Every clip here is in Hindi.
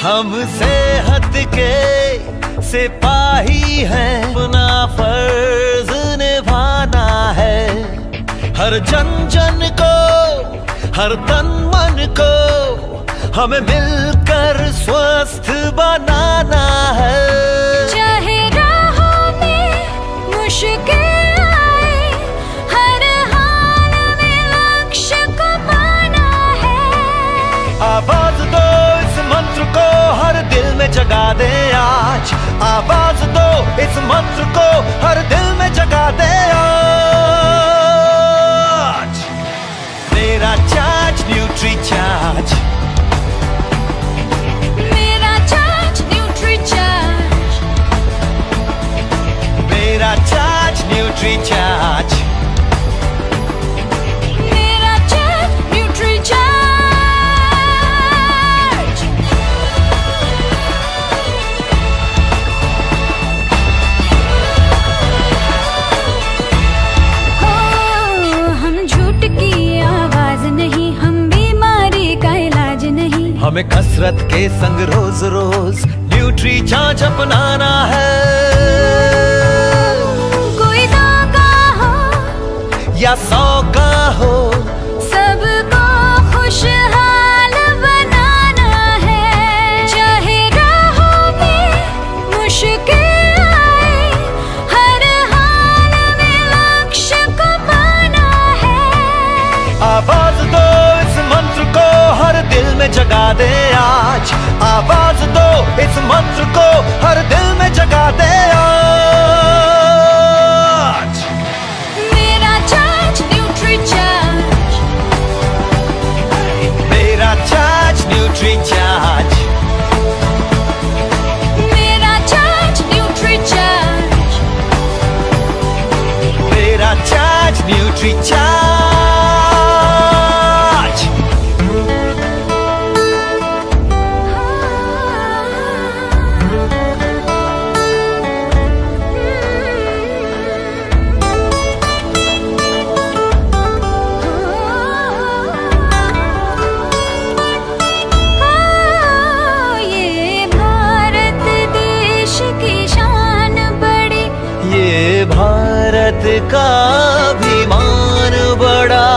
हमसे हट के सिपाही हैं, अपना फर्ज निभाना है। हर जन जन को, हर तन मन को हमें मिलकर स्वस्थ बनाना है। चाहे राहों में मुश्किल आए, हर हाल में लक्ष्य को पाना है। आवाज दो इस मंत्र को, हर दिल में जगा दे आज। आवाज दो इस मंत्र को, हर दिल में जगा दे आज। मेरा चार्ज न्यूट्री चार्ज, मेरा चार्ज न्यूट्री चार्ज, मेरा चार्ज न्यूट्री चार्ज, मेरा चार्ज न्यूट्री चार्ज। हो, हम झूठ की आवाज नहीं, हम बीमारी का इलाज नहीं। हमें कसरत के संग रोज रोज न्यूट्री चार्ज अपनाना है। कोई 2 का हो या 100 का हो, सबको खुशहाल बनाना है। चाहे राहों में मुश्किल आए, हर हाल में लक्ष्य को पाना है। आवाज दो इस मंत्र को, हर दिल में जगा दे आज। आवाज दो इस मंत्र को, हर दिल में जगा दे आज। मेरा चार्ज न्यूट्री चार्ज, मेरा चार्ज न्यूट्री चार्ज, मेरा चार्ज न्यूट्री चार्ज, मेरा चार्ज न्यूट्री चार्ज। ये भारत देश की शान बड़ी, ये भारत का अभिमान बड़ा।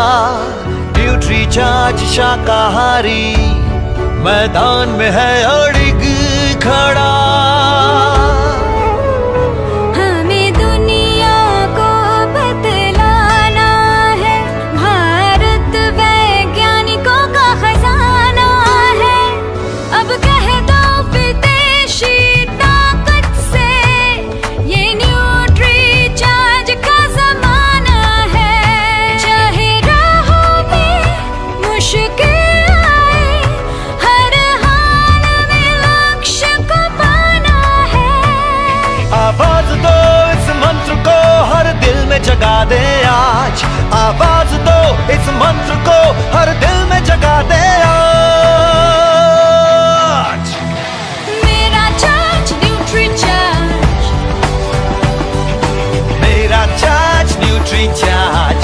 न्यूट्री चार्ज शाकाहारी मैदान में है अड़िग खड़ा। हमें दुनिया को बतलाना है, भारत वैज्ञानिकों का खजाना है। अब कह दो विदेशी ताकत से, ये न्यूट्री चार्ज का जमाना है। चाहे राहों में मुश्किल आए, हर हाल में लक्ष्य को पाना है। आवाज दो इस मंत्र को, हर दिल में जगा दे आज। आवाज दो इस मंत्र को, हर दिल में जगा दे आज। मेरा चार्ज न्यूट्री चार्ज, मेरा चार्ज न्यूट्री चार्ज,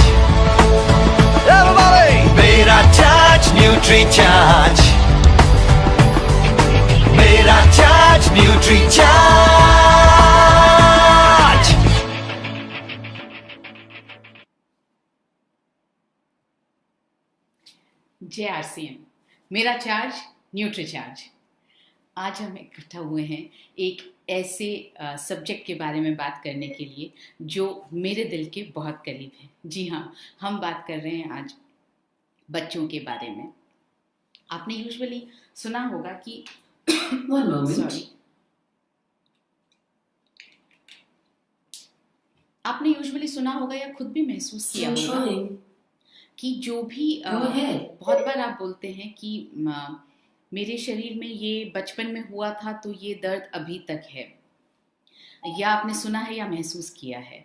Everybody! मेरा चार्ज न्यूट्री चार्ज, मेरा चार्ज न्यूट्री चार्ज। जय RCM, मेरा चार्ज न्यूट्री चार्ज। आज हम इकट्ठा हुए हैं एक ऐसे सब्जेक्ट के बारे में बात करने के लिए जो मेरे दिल के बहुत करीब है। जी हाँ, हम बात कर रहे हैं आज बच्चों के बारे में। आपने यूजुअली सुना होगा कि आपने यूजुअली सुना होगा या खुद भी महसूस किया होगा कि जो भी बहुत बार आप बोलते हैं कि मेरे शरीर में ये बचपन में हुआ था तो ये दर्द अभी तक है, या आपने सुना है या महसूस किया है।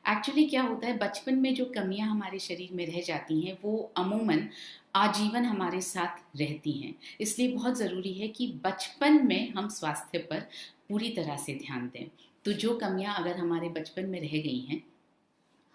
एक्चुअली क्या होता है, बचपन में जो कमियां हमारे शरीर में रह जाती हैं वो अमूमन आजीवन हमारे साथ रहती हैं। इसलिए बहुत ज़रूरी है कि बचपन में हम स्वास्थ्य पर पूरी तरह से ध्यान दें। तो जो कमियां अगर हमारे बचपन में रह गई हैं,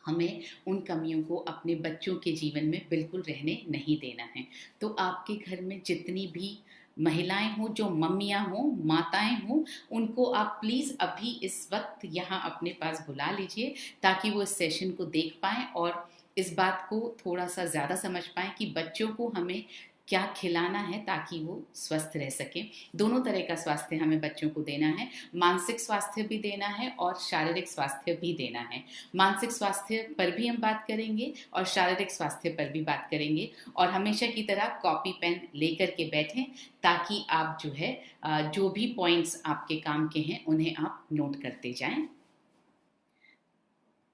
हमें उन कमियों को अपने बच्चों के जीवन में बिल्कुल रहने नहीं देना है। तो आपके घर में जितनी भी महिलाएं हों, जो मम्मियां हों, माताएं हों, उनको आप प्लीज़ अभी इस वक्त यहाँ अपने पास बुला लीजिए ताकि वो इस सेशन को देख पाएं और इस बात को थोड़ा सा ज़्यादा समझ पाएं कि बच्चों को हमें क्या खिलाना है ताकि वो स्वस्थ रह सकें। दोनों तरह का स्वास्थ्य हमें बच्चों को देना है, मानसिक स्वास्थ्य भी देना है और शारीरिक स्वास्थ्य भी देना है। मानसिक स्वास्थ्य पर भी हम बात करेंगे और शारीरिक स्वास्थ्य पर भी बात करेंगे, और हमेशा की तरह कॉपी पेन लेकर के बैठें ताकि आप जो है जो भी पॉइंट्स आपके काम के हैं उन्हें आप नोट करते जाएं।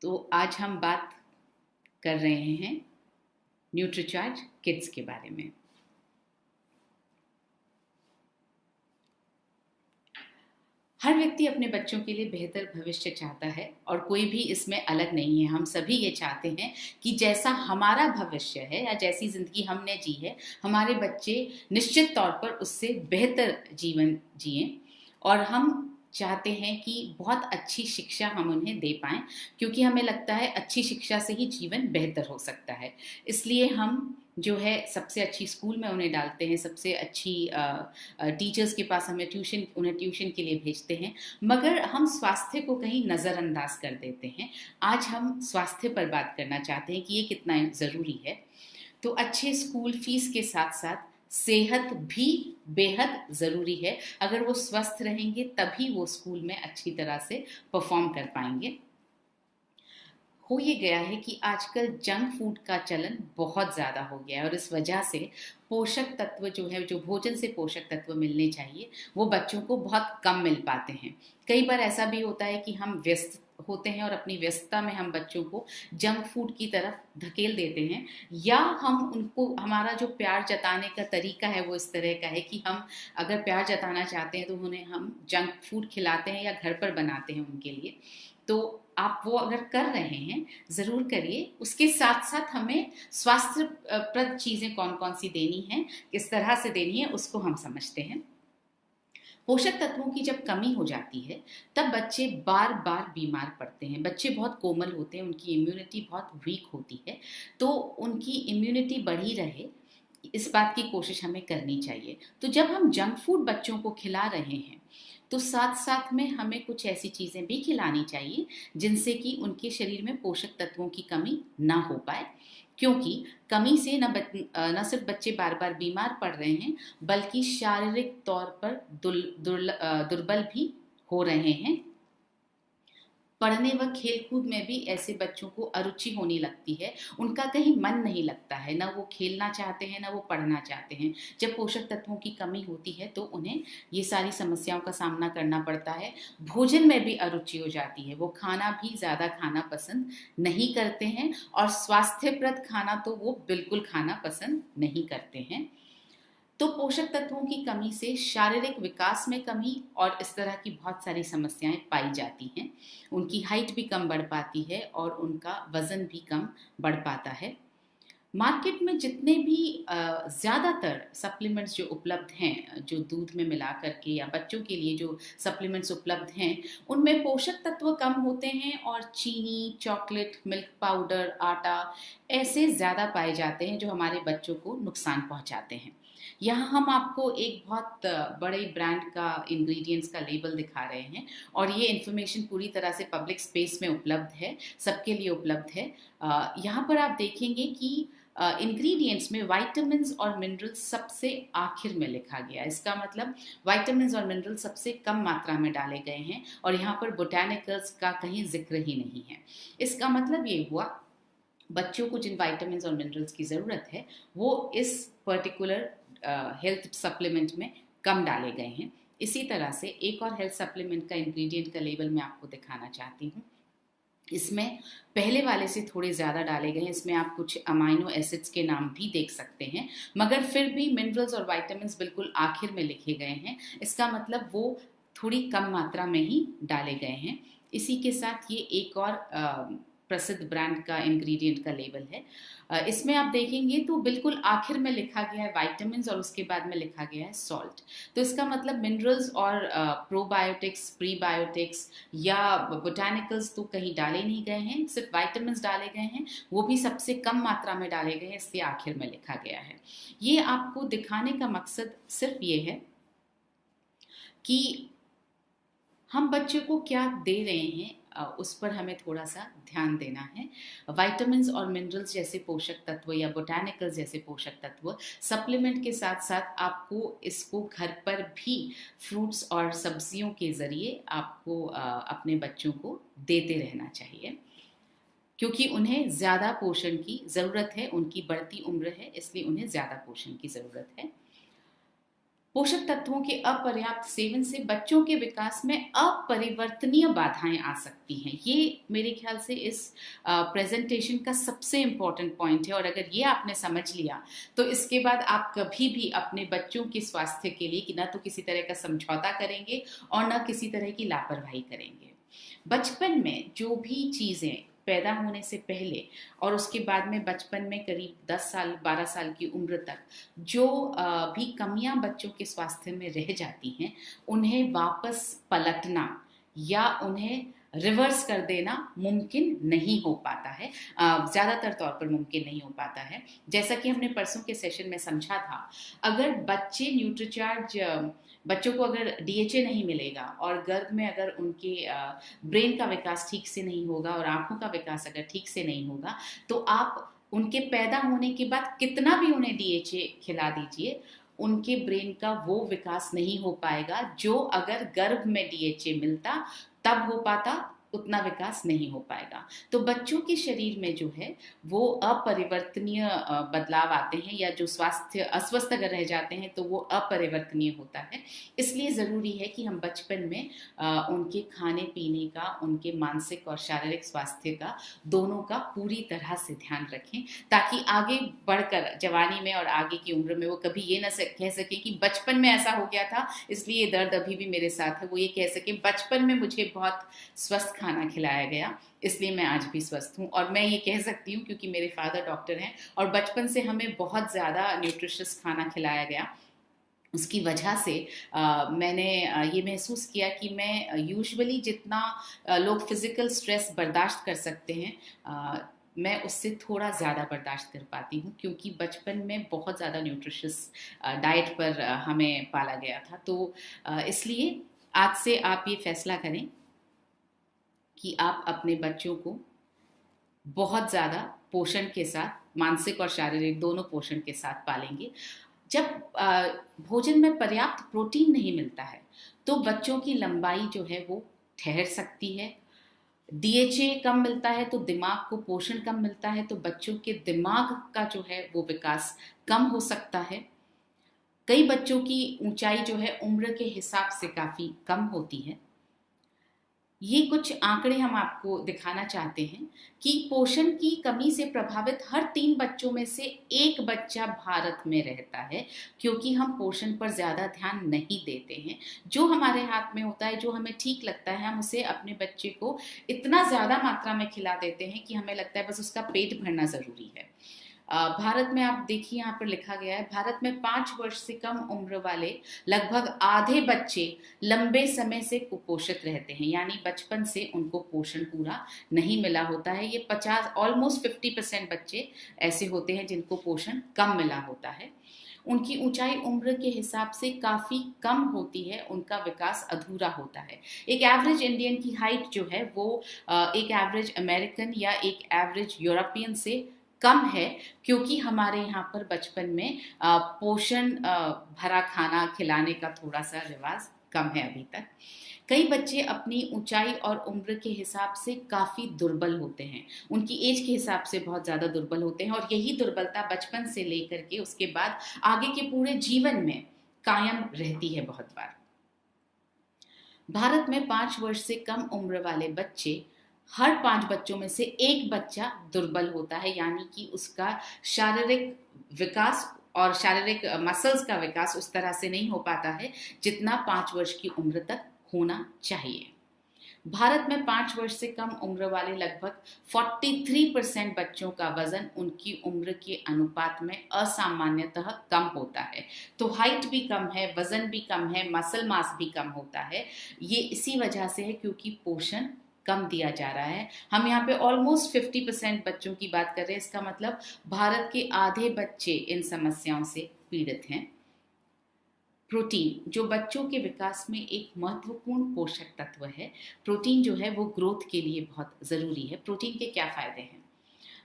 तो आज हम बात कर रहे हैं न्यूट्रीचार्ज किड्स के बारे में। हर व्यक्ति अपने बच्चों के लिए बेहतर भविष्य चाहता है और कोई भी इसमें अलग नहीं है। हम सभी ये चाहते हैं कि जैसा हमारा भविष्य है या जैसी जिंदगी हमने जी है, हमारे बच्चे निश्चित तौर पर उससे बेहतर जीवन जिएं, और हम चाहते हैं कि बहुत अच्छी शिक्षा हम उन्हें दे पाएं, क्योंकि हमें लगता है अच्छी शिक्षा से ही जीवन बेहतर हो सकता है। इसलिए हम जो है सबसे अच्छी स्कूल में उन्हें डालते हैं, सबसे अच्छी टीचर्स के पास उन्हें ट्यूशन के लिए भेजते हैं, मगर हम स्वास्थ्य को कहीं नज़रअंदाज कर देते हैं। आज हम स्वास्थ्य पर बात करना चाहते हैं कि ये कितना ज़रूरी है। तो अच्छे स्कूल फीस के साथ साथ सेहत भी बेहद ज़रूरी है। अगर वो स्वस्थ रहेंगे तभी वो स्कूल में अच्छी तरह से परफॉर्म कर पाएंगे। हो ये गया है कि आजकल जंक फूड का चलन बहुत ज़्यादा हो गया है और इस वजह से पोषक तत्व जो है, जो भोजन से पोषक तत्व मिलने चाहिए, वो बच्चों को बहुत कम मिल पाते हैं। कई बार ऐसा भी होता है कि हम व्यस्त होते हैं और अपनी व्यस्तता में हम बच्चों को जंक फूड की तरफ धकेल देते हैं, या हम उनको, हमारा जो प्यार जताने का तरीका है वो इस तरह का है कि हम अगर प्यार जताना चाहते हैं तो उन्हें हम जंक फूड खिलाते हैं या घर पर बनाते हैं उनके लिए। तो आप वो अगर कर रहे हैं ज़रूर करिए। उसके साथ साथ हमें स्वास्थ्यप्रद चीज़ें कौन कौन सी देनी हैं, किस तरह से देनी है, उसको हम समझते हैं। पोषक तत्वों की जब कमी हो जाती है तब बच्चे बार बार बीमार पड़ते हैं। बच्चे बहुत कोमल होते हैं, उनकी इम्यूनिटी बहुत वीक होती है, तो उनकी इम्यूनिटी बढ़ी रहे इस बात की कोशिश हमें करनी चाहिए। तो जब हम जंक फूड बच्चों को खिला रहे हैं तो साथ साथ में हमें कुछ ऐसी चीज़ें भी खिलानी चाहिए जिनसे कि उनके शरीर में पोषक तत्वों की कमी ना हो पाए, क्योंकि कमी से न सिर्फ बच्चे बार बार बीमार पड़ रहे हैं बल्कि शारीरिक तौर पर दुर्बल भी हो रहे हैं। पढ़ने व खेलकूद में भी ऐसे बच्चों को अरुचि होने लगती है, उनका कहीं मन नहीं लगता है, ना वो खेलना चाहते हैं ना वो पढ़ना चाहते हैं। जब पोषक तत्वों की कमी होती है तो उन्हें ये सारी समस्याओं का सामना करना पड़ता है। भोजन में भी अरुचि हो जाती है, वो खाना भी ज़्यादा खाना पसंद नहीं करते हैं और स्वास्थ्यप्रद खाना तो वो बिल्कुल खाना पसंद नहीं करते हैं। तो पोषक तत्वों की कमी से शारीरिक विकास में कमी और इस तरह की बहुत सारी समस्याएं पाई जाती हैं। उनकी हाइट भी कम बढ़ पाती है और उनका वजन भी कम बढ़ पाता है। मार्केट में जितने भी ज़्यादातर सप्लीमेंट्स जो उपलब्ध हैं, जो दूध में मिला करके या बच्चों के लिए जो सप्लीमेंट्स उपलब्ध हैं, उनमें पोषक तत्व कम होते हैं और चीनी, चॉकलेट, मिल्क पाउडर, आटा ऐसे ज़्यादा पाए जाते हैं जो हमारे बच्चों को नुकसान पहुंचाते हैं। यहाँ हम आपको एक बहुत बड़े ब्रांड का इंग्रेडिएंट्स का लेबल दिखा रहे हैं और ये इन्फॉर्मेशन पूरी तरह से पब्लिक स्पेस में उपलब्ध है, सबके लिए उपलब्ध है। यहाँ पर आप देखेंगे कि इंग्रेडिएंट्स में विटामिन्स और मिनरल्स सबसे आखिर में लिखा गया है। इसका मतलब विटामिन्स और मिनरल्स सबसे कम मात्रा में डाले गए हैं और यहाँ पर बोटैनिकल्स का कहीं जिक्र ही नहीं है। इसका मतलब ये हुआ बच्चों को जिन विटामिन्स और मिनरल्स की ज़रूरत है वो इस पर्टिकुलर हेल्थ सप्लीमेंट में कम डाले गए हैं। इसी तरह से एक और हेल्थ सप्लीमेंट का इंग्रेडिएंट का लेबल मैं आपको दिखाना चाहती हूँ। इसमें पहले वाले से थोड़े ज़्यादा डाले गए हैं। इसमें आप कुछ अमाइनो एसिड्स के नाम भी देख सकते हैं, मगर फिर भी मिनरल्स और विटामिन्स बिल्कुल आखिर में लिखे गए हैं। इसका मतलब वो थोड़ी कम मात्रा में ही डाले गए हैं। इसी के साथ ये एक और प्रसिद्ध ब्रांड का इंग्रेडिएंट का लेबल है। इसमें आप देखेंगे तो बिल्कुल आखिर में लिखा गया है विटामिन्स और उसके बाद में लिखा गया है सॉल्ट। तो इसका मतलब मिनरल्स और प्रोबायोटिक्स, प्रीबायोटिक्स या बोटानिकल्स तो कहीं डाले नहीं गए हैं, सिर्फ विटामिन्स डाले गए हैं, वो भी सबसे कम मात्रा में डाले गए हैं, इसलिए आखिर में लिखा गया है। ये आपको दिखाने का मकसद सिर्फ ये है कि हम बच्चे को क्या दे रहे हैं, उस पर हमें थोड़ा सा ध्यान देना है। विटामिन्स और मिनरल्स जैसे पोषक तत्व या बोटानिकल्स जैसे पोषक तत्व सप्लीमेंट के साथ साथ आपको इसको घर पर भी फ्रूट्स और सब्जियों के ज़रिए आपको अपने बच्चों को देते रहना चाहिए, क्योंकि उन्हें ज़्यादा पोषण की ज़रूरत है, उनकी बढ़ती उम्र है, इसलिए उन्हें ज़्यादा पोषण की ज़रूरत है। पोषक तत्वों के अपर्याप्त सेवन से बच्चों के विकास में अपरिवर्तनीय बाधाएं आ सकती हैं। ये मेरे ख्याल से इस प्रेजेंटेशन का सबसे इम्पोर्टेंट पॉइंट है, और अगर ये आपने समझ लिया तो इसके बाद आप कभी भी अपने बच्चों के स्वास्थ्य के लिए कि ना तो किसी तरह का समझौता करेंगे और ना किसी तरह की लापरवाही करेंगे। बचपन में जो भी चीज़ें पैदा होने से पहले और उसके बाद में बचपन में करीब 10 साल 12 साल की उम्र तक जो भी कमियां बच्चों के स्वास्थ्य में रह जाती हैं, उन्हें वापस पलटना या उन्हें रिवर्स कर देना मुमकिन नहीं हो पाता है, ज़्यादातर तौर पर मुमकिन नहीं हो पाता है। जैसा कि हमने परसों के सेशन में समझा था, अगर बच्चों को अगर DHA नहीं मिलेगा और गर्भ में अगर उनके ब्रेन का विकास ठीक से नहीं होगा और आंखों का विकास अगर ठीक से नहीं होगा, तो आप उनके पैदा होने के बाद कितना भी उन्हें DHA खिला दीजिए, उनके ब्रेन का वो विकास नहीं हो पाएगा जो अगर गर्भ में DHA मिलता तब हो पाता, उतना विकास नहीं हो पाएगा। तो बच्चों के शरीर में जो है वो अपरिवर्तनीय बदलाव आते हैं, या जो अस्वस्थ अगर रह जाते हैं तो वो अपरिवर्तनीय होता है। इसलिए ज़रूरी है कि हम बचपन में उनके खाने पीने का, उनके मानसिक और शारीरिक स्वास्थ्य का, दोनों का पूरी तरह से ध्यान रखें, ताकि आगे बढ़कर जवानी में और आगे की उम्र में वो कभी ये ना कह सके कि बचपन में ऐसा हो गया था इसलिए ये दर्द अभी भी मेरे साथ है। वो ये कह सके बचपन में मुझे बहुत स्वस्थ खाना खिलाया गया इसलिए मैं आज भी स्वस्थ हूँ। और मैं ये कह सकती हूँ क्योंकि मेरे फादर डॉक्टर हैं और बचपन से हमें बहुत ज़्यादा न्यूट्रिशियस खाना खिलाया गया। उसकी वजह से मैंने ये महसूस किया कि मैं यूजुअली जितना लोग फिज़िकल स्ट्रेस बर्दाश्त कर सकते हैं, मैं उससे थोड़ा ज़्यादा बर्दाश्त कर पाती हूँ, क्योंकि बचपन में बहुत ज़्यादा न्यूट्रिशियस डाइट पर हमें पाला गया था। तो इसलिए आज से आप ये फैसला करें कि आप अपने बच्चों को बहुत ज़्यादा पोषण के साथ, मानसिक और शारीरिक दोनों पोषण के साथ पालेंगे। जब भोजन में पर्याप्त प्रोटीन नहीं मिलता है तो बच्चों की लंबाई जो है वो ठहर सकती है। DHA कम मिलता है तो दिमाग को पोषण कम मिलता है, तो बच्चों के दिमाग का जो है वो विकास कम हो सकता है। कई बच्चों की ऊंचाई जो है उम्र के हिसाब से काफ़ी कम होती है। ये कुछ आंकड़े हम आपको दिखाना चाहते हैं कि पोषण की कमी से प्रभावित हर 3 बच्चों में से 1 बच्चा भारत में रहता है, क्योंकि हम पोषण पर ज़्यादा ध्यान नहीं देते हैं। जो हमारे हाथ में होता है, जो हमें ठीक लगता है, हम उसे अपने बच्चे को इतना ज़्यादा मात्रा में खिला देते हैं कि हमें लगता है बस उसका पेट भरना ज़रूरी है। भारत में आप देखिए, यहाँ पर लिखा गया है, भारत में 5 वर्ष से कम उम्र वाले लगभग आधे बच्चे लंबे समय से कुपोषित रहते हैं, यानी बचपन से उनको पोषण पूरा नहीं मिला होता है। ये 50% बच्चे ऐसे होते हैं जिनको पोषण कम मिला होता है। उनकी ऊंचाई उम्र के हिसाब से काफ़ी कम होती है, उनका विकास अधूरा होता है। एक एवरेज इंडियन की हाइट जो है वो एक एवरेज अमेरिकन या एक एवरेज यूरोपियन से कम है, क्योंकि हमारे यहाँ पर बचपन में पोषण भरा खाना खिलाने का थोड़ा सा रिवाज कम है अभी तक। कई बच्चे अपनी ऊंचाई और उम्र के हिसाब से काफ़ी दुर्बल होते हैं, उनकी एज के हिसाब से बहुत ज़्यादा दुर्बल होते हैं, और यही दुर्बलता बचपन से लेकर के उसके बाद आगे के पूरे जीवन में कायम रहती है। बहुत बार भारत में 5 वर्ष से कम उम्र वाले बच्चे, हर 5 बच्चों में से 1 बच्चा दुर्बल होता है, यानी कि उसका शारीरिक विकास और शारीरिक मसल्स का विकास उस तरह से नहीं हो पाता है जितना 5 वर्ष की उम्र तक होना चाहिए। भारत में 5 वर्ष से कम उम्र वाले लगभग 43% बच्चों का वजन उनकी उम्र के अनुपात में असामान्यतः कम होता है। तो हाइट भी कम है, वजन भी कम है, मसल मास भी कम होता है। ये इसी वजह से है क्योंकि पोषण कम दिया जा रहा है। हम यहाँ पे ऑलमोस्ट 50% बच्चों की बात कर रहे हैं। इसका मतलब भारत के आधे बच्चे इन समस्याओं से पीड़ित हैं। प्रोटीन जो बच्चों के विकास में एक महत्वपूर्ण पोषक तत्व है। प्रोटीन जो है वो ग्रोथ के लिए बहुत ज़रूरी है। प्रोटीन के क्या फ़ायदे हैं?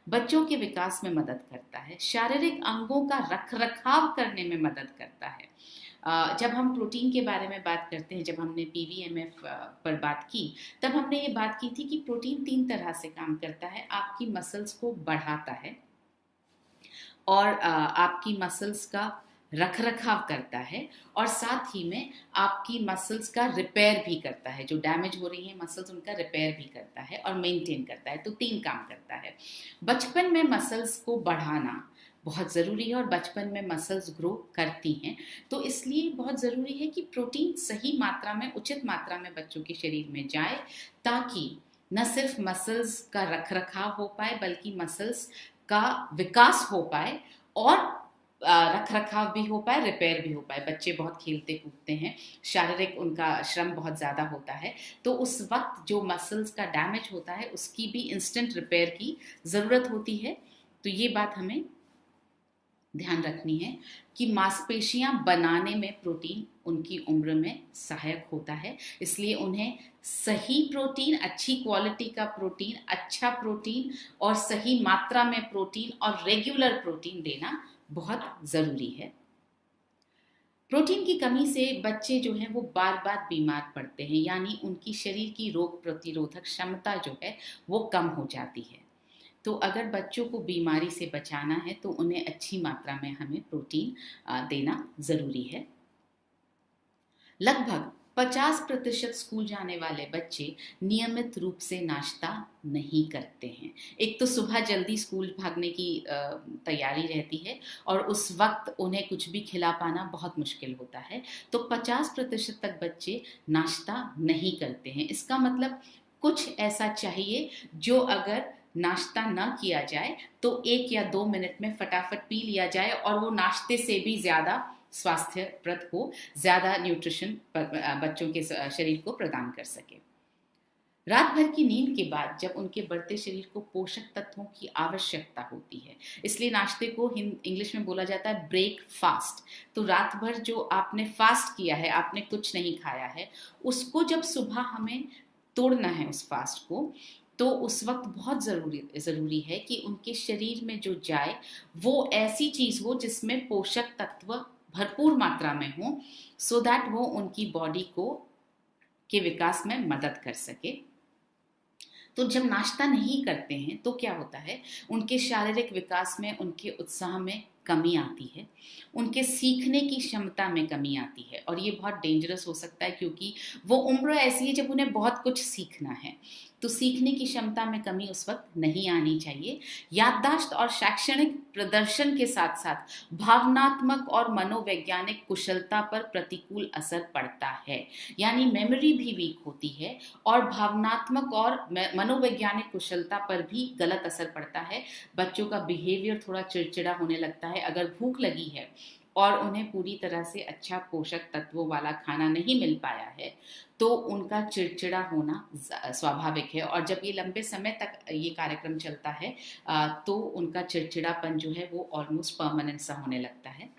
बच्चों के विकास में मदद करता है, शारीरिक अंगों का रखरखाव करने में मदद करता है। जब हम प्रोटीन के बारे में बात करते हैं, जब हमने PVMF पर बात की, तब हमने ये बात की थी कि प्रोटीन 3 तरह से काम करता है। आपकी मसल्स को बढ़ाता है और आपकी मसल्स का रखरखाव करता है और साथ ही में आपकी मसल्स का रिपेयर भी करता है। जो डैमेज हो रही है मसल्स उनका रिपेयर भी करता है और मेंटेन करता है। तो 3 काम करता है। बचपन में मसल्स को बढ़ाना बहुत ज़रूरी है और बचपन में मसल्स ग्रो करती हैं। तो इसलिए बहुत ज़रूरी है कि प्रोटीन सही मात्रा में, उचित मात्रा में बच्चों के शरीर में जाए, ताकि न सिर्फ मसल्स का रखरखाव हो पाए बल्कि मसल्स का विकास हो पाए और रखरखाव भी हो पाए, रिपेयर भी हो पाए। बच्चे बहुत खेलते कूदते हैं, शारीरिक उनका श्रम बहुत ज़्यादा होता है, तो उस वक्त जो मसल्स का डैमेज होता है उसकी भी इंस्टेंट रिपेयर की ज़रूरत होती है। तो ये बात हमें ध्यान रखनी है कि मांसपेशियां बनाने में प्रोटीन उनकी उम्र में सहायक होता है। इसलिए उन्हें सही प्रोटीन, अच्छी क्वालिटी का प्रोटीन, अच्छा प्रोटीन और सही मात्रा में प्रोटीन और रेगुलर प्रोटीन देना बहुत ज़रूरी है। प्रोटीन की कमी से बच्चे जो हैं वो बार बार बीमार पड़ते हैं, यानी उनकी शरीर की रोग प्रतिरोधक क्षमता जो है वो कम हो जाती है। तो अगर बच्चों को बीमारी से बचाना है तो उन्हें अच्छी मात्रा में हमें प्रोटीन देना ज़रूरी है। लगभग 50% स्कूल जाने वाले बच्चे नियमित रूप से नाश्ता नहीं करते हैं। एक तो सुबह जल्दी स्कूल भागने की तैयारी रहती है और उस वक्त उन्हें कुछ भी खिला पाना बहुत मुश्किल होता है। तो 50% तक बच्चे नाश्ता नहीं करते हैं। इसका मतलब कुछ ऐसा चाहिए जो अगर नाश्ता न किया जाए तो 1 या 2 मिनट में फटाफट पी लिया जाए और वो नाश्ते से भी ज़्यादा स्वास्थ्यप्रद हो, ज़्यादा न्यूट्रिशन बच्चों के शरीर को प्रदान कर सके। रात भर की नींद के बाद जब उनके बढ़ते शरीर को पोषक तत्वों की आवश्यकता होती है, इसलिए नाश्ते को इंग्लिश में बोला जाता है ब्रेकफास्ट। तो रात भर जो आपने फास्ट किया है, आपने कुछ नहीं खाया है, उसको जब सुबह हमें तोड़ना है उस फास्ट को, तो उस वक्त बहुत ज़रूरी है कि उनके शरीर में जो जाए वो ऐसी चीज़ हो जिसमें पोषक तत्व भरपूर मात्रा में हो, सो दैट वो उनकी बॉडी को के विकास में मदद कर सके। तो जब नाश्ता नहीं करते हैं तो क्या होता है, उनके शारीरिक विकास में, उनके उत्साह में कमी आती है, उनके सीखने की क्षमता में कमी आती है और ये बहुत डेंजरस हो सकता है क्योंकि वो उम्र ऐसी है जब उन्हें बहुत कुछ सीखना है। तो सीखने की क्षमता में कमी उस वक्त नहीं आनी चाहिए। याददाश्त और शैक्षणिक प्रदर्शन के साथ साथ भावनात्मक और मनोवैज्ञानिक कुशलता पर प्रतिकूल असर पड़ता है, यानी मेमोरी भी वीक होती है और भावनात्मक और मनोवैज्ञानिक कुशलता पर भी गलत असर पड़ता है। बच्चों का बिहेवियर थोड़ा चिड़चिड़ा होने लगता है। अगर भूख लगी है और उन्हें पूरी तरह से अच्छा पोषक तत्वों वाला खाना नहीं मिल पाया है तो उनका चिड़चिड़ा होना स्वाभाविक है और जब ये लंबे समय तक ये कार्यक्रम चलता है तो उनका चिड़चिड़ापन जो है वो ऑलमोस्ट परमानेंट सा होने लगता है।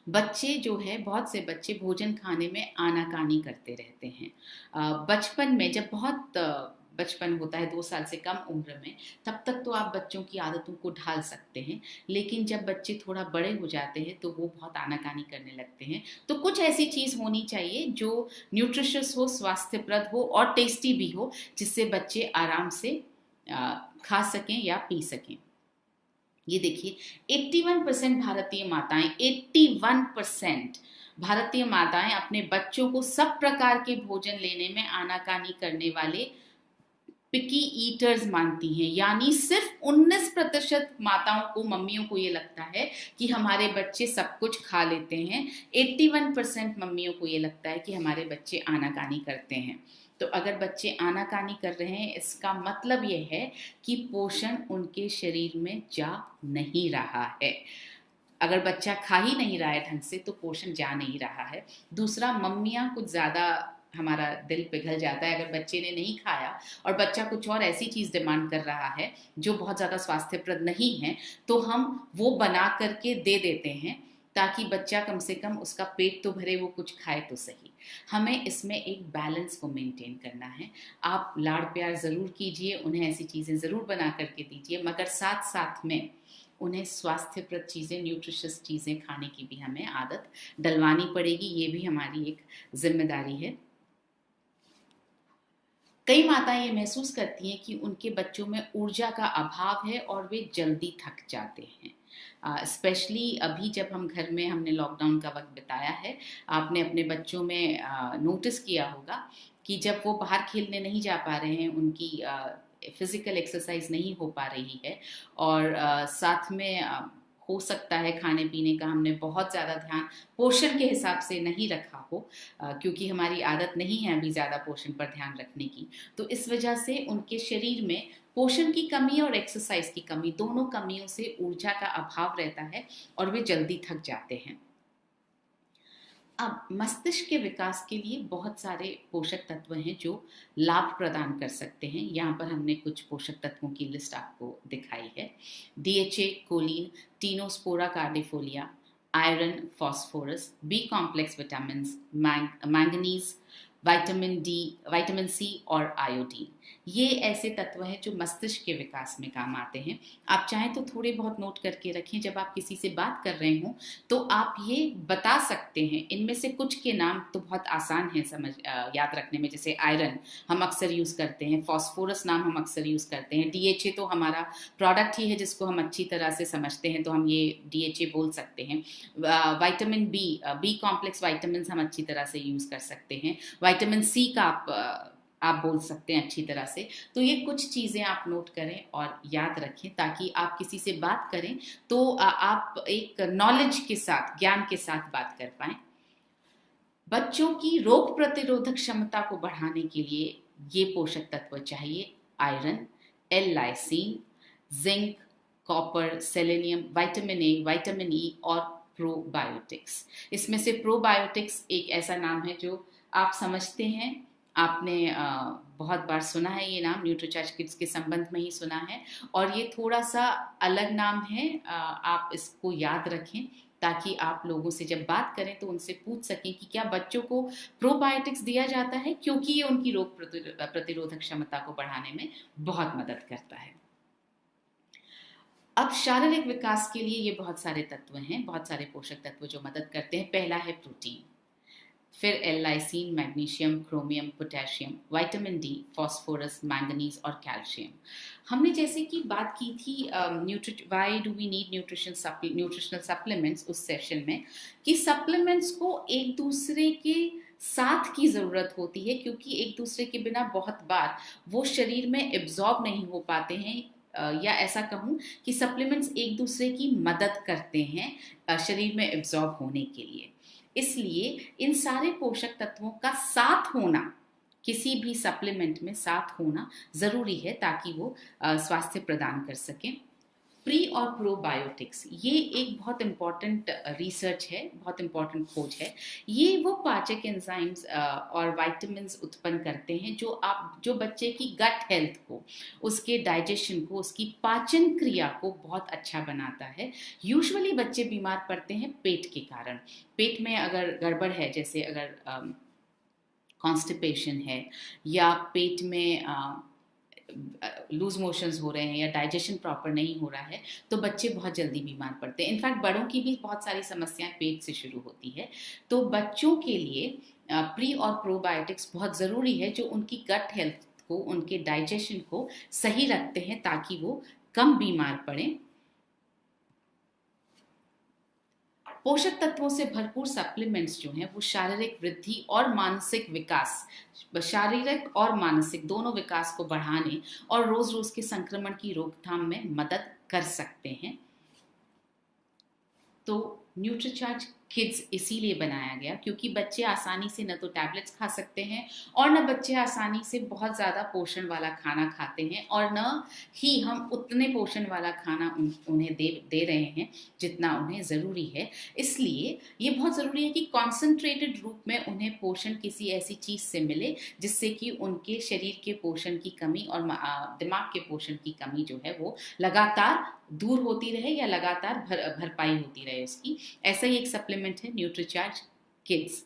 बच्चे जो है, बहुत से बच्चे भोजन खाने में आनाकानी करते रहते हैं। बचपन में जब बहुत बचपन होता है 2 साल से कम उम्र में, तब तक तो आप बच्चों की आदतों को ढाल सकते हैं, लेकिन जब बच्चे थोड़ा बड़े हो जाते हैं तो वो बहुत आनाकानी करने लगते हैं। तो कुछ ऐसी चीज़ होनी चाहिए जो न्यूट्रिशियस हो, स्वास्थ्यप्रद हो और टेस्टी भी हो, जिससे बच्चे आराम से खा सकें या पी सकें। ये देखिए 81% भारतीय माताएं, 81% भारतीय माताएं अपने बच्चों को सब प्रकार के भोजन लेने में आनाकानी करने वाले पिकी ईटर्स मानती हैं, यानी सिर्फ 19% माताओं को, मम्मियों को ये लगता है कि हमारे बच्चे सब कुछ खा लेते हैं। 81% मम्मियों को ये लगता है कि हमारे बच्चे आनाकानी करते हैं। तो अगर बच्चे आनाकानी कर रहे हैं, इसका मतलब ये है कि पोषण उनके शरीर में जा नहीं रहा है। अगर बच्चा खा ही नहीं रहा है ढंग से तो पोषण जा नहीं रहा है। दूसरा, मम्मियाँ कुछ ज़्यादा, हमारा दिल पिघल जाता है अगर बच्चे ने नहीं खाया और बच्चा कुछ और ऐसी चीज़ डिमांड कर रहा है जो बहुत ज़्यादा स्वास्थ्यप्रद नहीं है, तो हम वो बना करके दे देते हैं ताकि बच्चा कम से कम उसका पेट तो भरे, वो कुछ खाए तो सही। हमें इसमें एक बैलेंस को मेंटेन करना है। आप लाड़ प्यार ज़रूर कीजिए, उन्हें ऐसी चीज़ें ज़रूर बना करके दीजिए, मगर साथ साथ में उन्हें स्वास्थ्यप्रद चीज़ें, न्यूट्रिशियस चीज़ें खाने की भी हमें आदत डलवानी पड़ेगी। ये भी हमारी एक जिम्मेदारी है। कई माताएं ये महसूस करती हैं कि उनके बच्चों में ऊर्जा का अभाव है और वे जल्दी थक जाते हैं। स्पेशली अभी जब हम घर में, हमने लॉकडाउन का वक्त बिताया है, आपने अपने बच्चों में नोटिस किया होगा कि जब वो बाहर खेलने नहीं जा पा रहे हैं, उनकी फिजिकल एक्सरसाइज नहीं हो पा रही है और साथ में हो सकता है खाने पीने का हमने बहुत ज़्यादा ध्यान पोषण के हिसाब से नहीं रखा हो, क्योंकि हमारी आदत नहीं है अभी ज़्यादा पोषण पर ध्यान रखने की। तो इस वजह से उनके शरीर में पोषण की कमी और एक्सरसाइज की कमी, दोनों कमियों से ऊर्जा का अभाव रहता है और वे जल्दी थक जाते हैं। अब मस्तिष्क के विकास के लिए बहुत सारे पोषक तत्व हैं जो लाभ प्रदान कर सकते हैं। यहाँ पर हमने कुछ पोषक तत्वों की लिस्ट आपको दिखाई है। DHA, choline, tinospora cordifolia, iron, phosphorus, B complex vitamin, manganese, vitamin D, vitamin C और आयोडीन। ये ऐसे तत्व हैं जो मस्तिष्क के विकास में काम आते हैं। आप चाहें तो थोड़े बहुत नोट करके रखें, जब आप किसी से बात कर रहे हों तो आप ये बता सकते हैं। इनमें से कुछ के नाम तो बहुत आसान हैं याद रखने में, जैसे आयरन हम अक्सर यूज़ करते हैं, फॉस्फोरस नाम हम अक्सर यूज़ करते हैं, DHA तो हमारा प्रोडक्ट ही है जिसको हम अच्छी तरह से समझते हैं, तो हम ये DHA बोल सकते हैं। विटामिन बी कॉम्प्लेक्स विटामिन हम अच्छी तरह से यूज़ कर सकते हैं। विटामिन सी का आप बोल सकते हैं अच्छी तरह से। तो ये कुछ चीज़ें आप नोट करें और याद रखें ताकि आप किसी से बात करें तो आप एक नॉलेज के साथ, ज्ञान के साथ बात कर पाएं। बच्चों की रोग प्रतिरोधक क्षमता को बढ़ाने के लिए ये पोषक तत्व चाहिए: iron, L lysine, zinc, copper, selenium, vitamin A, vitamin E और प्रोबायोटिक्स। इसमें से प्रोबायोटिक्स एक ऐसा नाम है जो आप समझते हैं, आपने बहुत बार सुना है ये नाम, न्यूट्रीचार्ज किड्स के संबंध में ही सुना है, और ये थोड़ा सा अलग नाम है। आप इसको याद रखें ताकि आप लोगों से जब बात करें तो उनसे पूछ सकें कि क्या बच्चों को प्रोबायोटिक्स दिया जाता है, क्योंकि ये उनकी रोग प्रतिरोधक क्षमता को बढ़ाने में बहुत मदद करता है। अब शारीरिक विकास के लिए ये बहुत सारे तत्व हैं, बहुत सारे पोषक तत्व जो मदद करते हैं। पहला है प्रोटीन, फिर L lysine, magnesium, chromium, potassium, vitamin D, phosphorus, manganese और कैल्शियम। हमने जैसे कि बात की थी why do we need nutritional supplements उस सेशन में, कि सप्लीमेंट्स को एक दूसरे के साथ की ज़रूरत होती है, क्योंकि एक दूसरे के बिना बहुत बार वो शरीर में एब्जॉर्ब नहीं हो पाते हैं, या ऐसा कहूँ कि सप्लीमेंट्स एक दूसरे की मदद करते हैं शरीर में एब्जॉर्ब होने के लिए। इसलिए इन सारे पोषक तत्वों का साथ होना, किसी भी सप्लीमेंट में साथ होना ज़रूरी है ताकि वो स्वास्थ्य प्रदान कर सकें। प्री और प्रोबायोटिक्स, ये एक बहुत इम्पॉर्टेंट रिसर्च है, बहुत इम्पॉर्टेंट खोज है। ये वो पाचक एंजाइम्स और विटामिन्स उत्पन्न करते हैं जो बच्चे की गट हेल्थ को, उसके डाइजेशन को, उसकी पाचन क्रिया को बहुत अच्छा बनाता है। यूजुअली बच्चे बीमार पड़ते हैं पेट के कारण। पेट में अगर गड़बड़ है, जैसे अगर कॉन्स्टिपेशन है या पेट में लूज मोशंस हो रहे हैं या डाइजेशन प्रॉपर नहीं हो रहा है, तो बच्चे बहुत जल्दी बीमार पड़ते हैं। इनफैक्ट बड़ों की भी बहुत सारी समस्याएं पेट से शुरू होती है। तो बच्चों के लिए प्री और प्रोबायोटिक्स बहुत ज़रूरी है, जो उनकी गट हेल्थ को, उनके डाइजेशन को सही रखते हैं ताकि वो कम बीमार पड़ें। पोषक तत्वों से भरपूर सप्लीमेंट्स जो हैं वो शारीरिक वृद्धि और मानसिक विकास, शारीरिक और मानसिक दोनों विकास को बढ़ाने और रोज रोज के संक्रमण की रोकथाम में मदद कर सकते हैं। तो न्यूट्रीचार्ज किड्स इसीलिए बनाया गया क्योंकि बच्चे आसानी से न तो टैबलेट्स खा सकते हैं और न बच्चे आसानी से बहुत ज़्यादा पोषण वाला खाना खाते हैं, और न ही हम उतने पोषण वाला खाना उन्हें दे रहे हैं जितना उन्हें ज़रूरी है। इसलिए ये बहुत ज़रूरी है कि कॉन्सेंट्रेटेड रूप में उन्हें पोषण किसी ऐसी चीज़ से मिले जिससे कि उनके शरीर के पोषण की कमी और दिमाग के पोषण की कमी जो है वो लगातार दूर होती रहे या लगातार भरपाई होती रहे उसकी। ऐसा ही एक सप्लीमेंट है न्यूट्रीचार्ज किड्स।